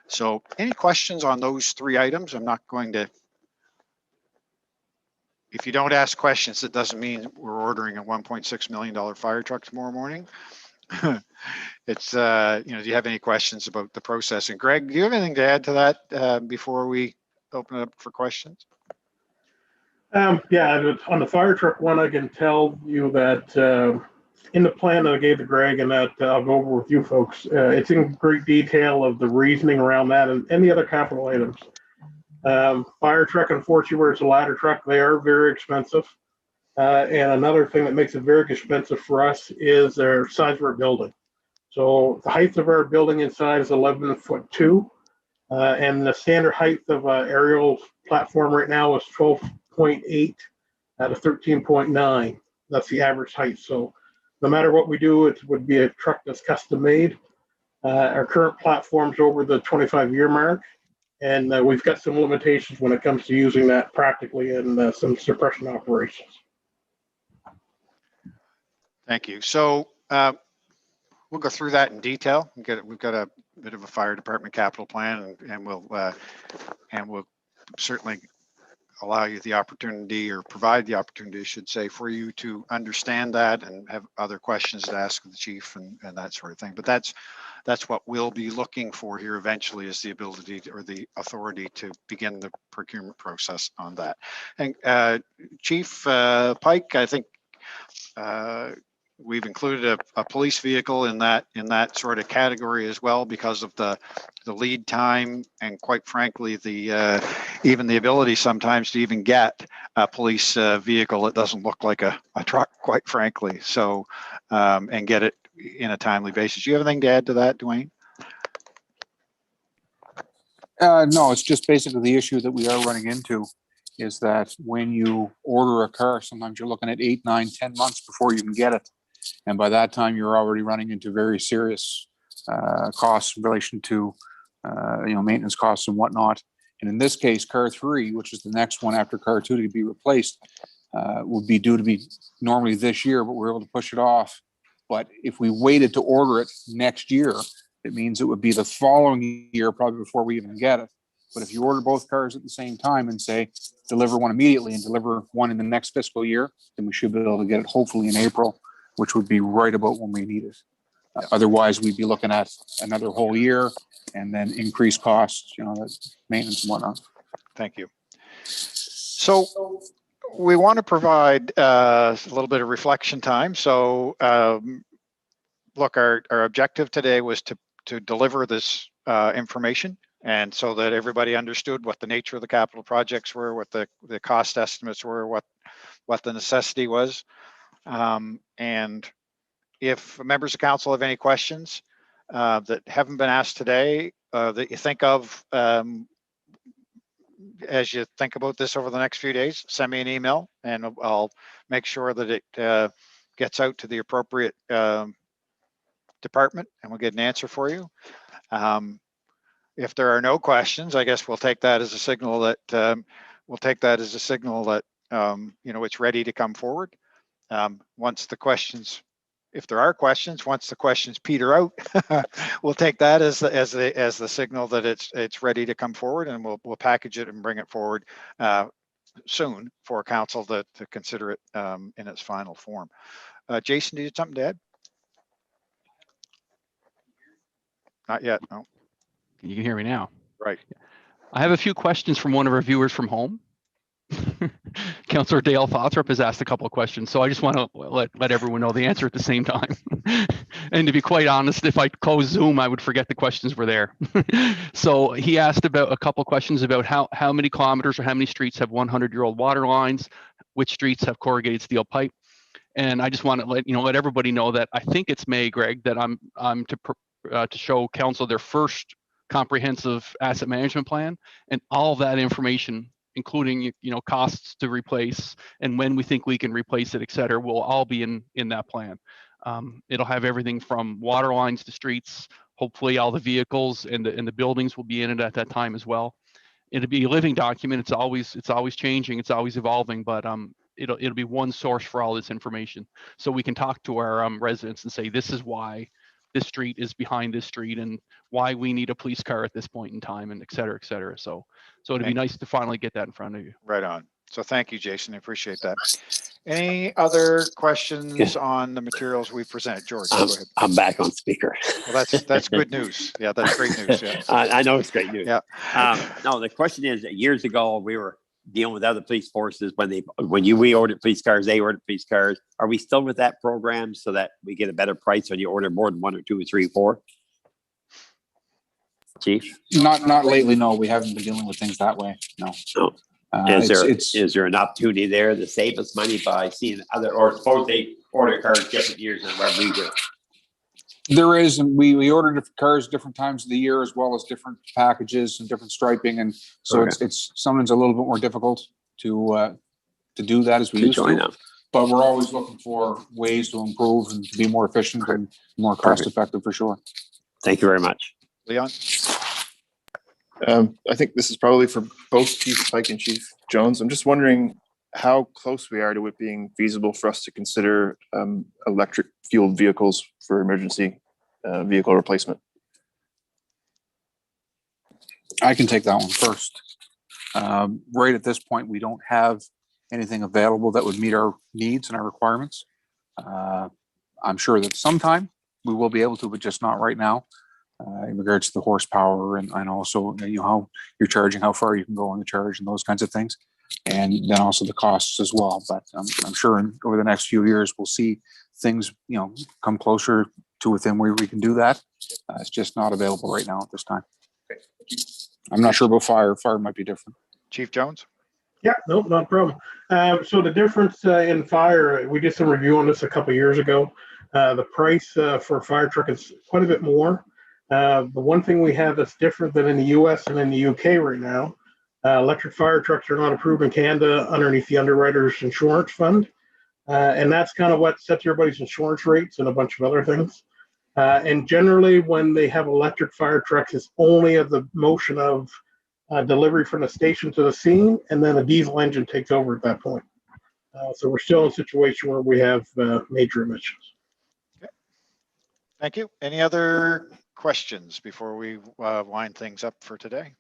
So any questions on those 3 items? I'm not going to, if you don't ask questions, it doesn't mean we're ordering a $1.6 million fire truck tomorrow morning. It's, you know, do you have any questions about the process? And Greg, do you have anything to add to that before we open it up for questions? Yeah, on the fire truck one, I can tell you that in the plan that I gave to Greg and that I'll go over with you folks, it's in great detail of the reasoning around that and any other capital items. Fire truck, unfortunately, where it's a ladder truck, they are very expensive. And another thing that makes it very expensive for us is their size of our building. So the height of our building inside is 11'2", and the standard height of an aerial platform right now is 12.8 out of 13.9. That's the average height. So no matter what we do, it would be a truck that's custom made. Our current platform's over the 25-year mark, and we've got some limitations when it comes to using that practically in some suppression operations. Thank you. So we'll go through that in detail. We've got a bit of a fire department capital plan, and we'll certainly allow you the opportunity, or provide the opportunity, I should say, for you to understand that and have other questions to ask the chief and that sort of thing. But that's what we'll be looking for here eventually, is the ability to, or the authority to begin the procurement process on that. And Chief Pike, I think we've included a police vehicle in that sort of category as well, because of the lead time, and quite frankly, the even the ability sometimes to even get a police vehicle that doesn't look like a truck, quite frankly. So and get it in a timely basis. Do you have anything to add to that, Dwayne? No, it's just basically the issue that we are running into is that when you order a car, sometimes you're looking at 8, 9, 10 months before you can get it. And by that time, you're already running into very serious costs in relation to, maintenance costs and whatnot. And in this case, car 3, which is the next one after car 2 to be replaced, would be due to be normally this year, but we're able to push it off. But if we waited to order it next year, it means it would be the following year, probably before we even get it. But if you order both cars at the same time and say, deliver one immediately and deliver one in the next fiscal year, then we should be able to get it hopefully in April, which would be right about when we need it. Otherwise, we'd be looking at another whole year and then increased costs, maintenance and whatnot. Thank you. So we want to provide a little bit of reflection time. So look, our objective today was to deliver this information, and so that everybody understood what the nature of the capital projects were, what the cost estimates were, what the necessity was. And if members of council have any questions that haven't been asked today, that you think of as you think about this over the next few days, send me an email and I'll make sure that it gets out to the appropriate department and we'll get an answer for you. If there are no questions, I guess we'll take that as a signal that it's ready to come forward. Once the questions, if there are questions, once the questions peter out, we'll take that as the signal that it's ready to come forward, and we'll package it and bring it forward soon for council to consider it in its final form. Jason, do you have something to add? Not yet. No. You can hear me now. Right. I have a few questions from one of our viewers from home. Councillor Dale Fothrop has asked a couple of questions, so I just want to let everyone know the answer at the same time. And to be quite honest, if I close Zoom, I would forget the questions were there. So he asked about a couple of questions about how many kilometers or how many streets have 100-year-old water lines, which streets have corrugated steel pipe. And I just want to let everybody know that I think it's May, Greg, that I'm to show council their first comprehensive asset management plan, and all that information, including costs to replace and when we think we can replace it, et cetera, will all be in that plan. It'll have everything from water lines to streets. Hopefully all the vehicles and the buildings will be in it at that time as well. It'll be a living document. It's always changing. It's always evolving, but it'll be one source for all this information. So we can talk to our residents and say, this is why this street is behind this street and why we need a police car at this point in time, and et cetera, et cetera. So it'd be nice to finally get that in front of you. Right on. So thank you, Jason. I appreciate that. Any other questions on the materials we presented? George, go ahead. I'm back on speaker. Well, that's good news. Yeah, that's great news. Yeah. I know it's great news. Yeah. No, the question is, years ago, we were dealing with other police forces when we ordered police cars, they ordered police cars. Are we still with that program so that we get a better price when you order more than 1 or 2 or 3 or 4? Chief? Not lately. No, we haven't been dealing with things that way. No. Is there an opportunity there to save us money by seeing other, or suppose they order cars different years than what we do? There is, and we order different cars different times of the year, as well as different packages and different striping, and so it's sometimes a little bit more difficult to do that as we used to. But we're always looking for ways to improve and to be more efficient and more cost effective for sure. Thank you very much. Leon? I think this is probably for both Chief Pike and Chief Jones. I'm just wondering how close we are to it being feasible for us to consider electric fueled vehicles for emergency vehicle replacement. I can take that one first. Right at this point, we don't have anything available that would meet our needs and our requirements. I'm sure that sometime we will be able to, but just not right now. In regards to the horsepower and also how you're charging, how far you can go on the charge and those kinds of things. And then also the costs as well. But I'm sure over the next few years, we'll see things, come closer to within where we can do that. It's just not available right now at this time. I'm not sure about fire. Fire might be different. Chief Jones? Yeah, no, not a problem. So the difference in fire, we did some review on this a couple of years ago. The price for a fire truck is quite a bit more. The one thing we have that's different than in the US and in the UK right now, Electric fire trucks are not approved in Canada underneath the underwriter's insurance fund. And that's kind of what sets everybody's insurance rates and a bunch of other things. And generally, when they have electric fire trucks, it's only of the motion of delivery from the station to the scene, and then a diesel engine takes over at that point. So we're still in a situation where we have major emissions. Thank you. Any other questions before we wind things up for today?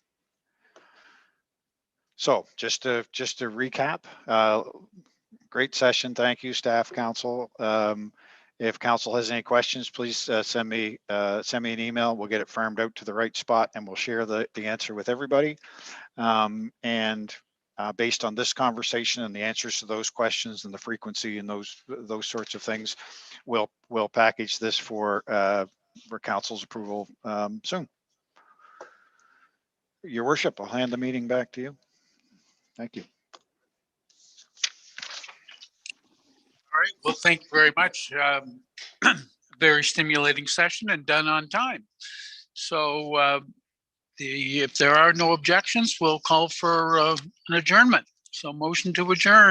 So just to recap, great session. Thank you, staff, council. If council has any questions, please send me an email. We'll get it firmed out to the right spot, and we'll share the answer with everybody. Based on this conversation and the answers to those questions and the frequency and those sorts of things, we'll package this for council's approval soon. Your worship, I'll hand the meeting back to you. Thank you. All right. Well, thank you very much. Very stimulating session and done on time. So if there are no objections, we'll call for an adjournment. So motion to adjourn.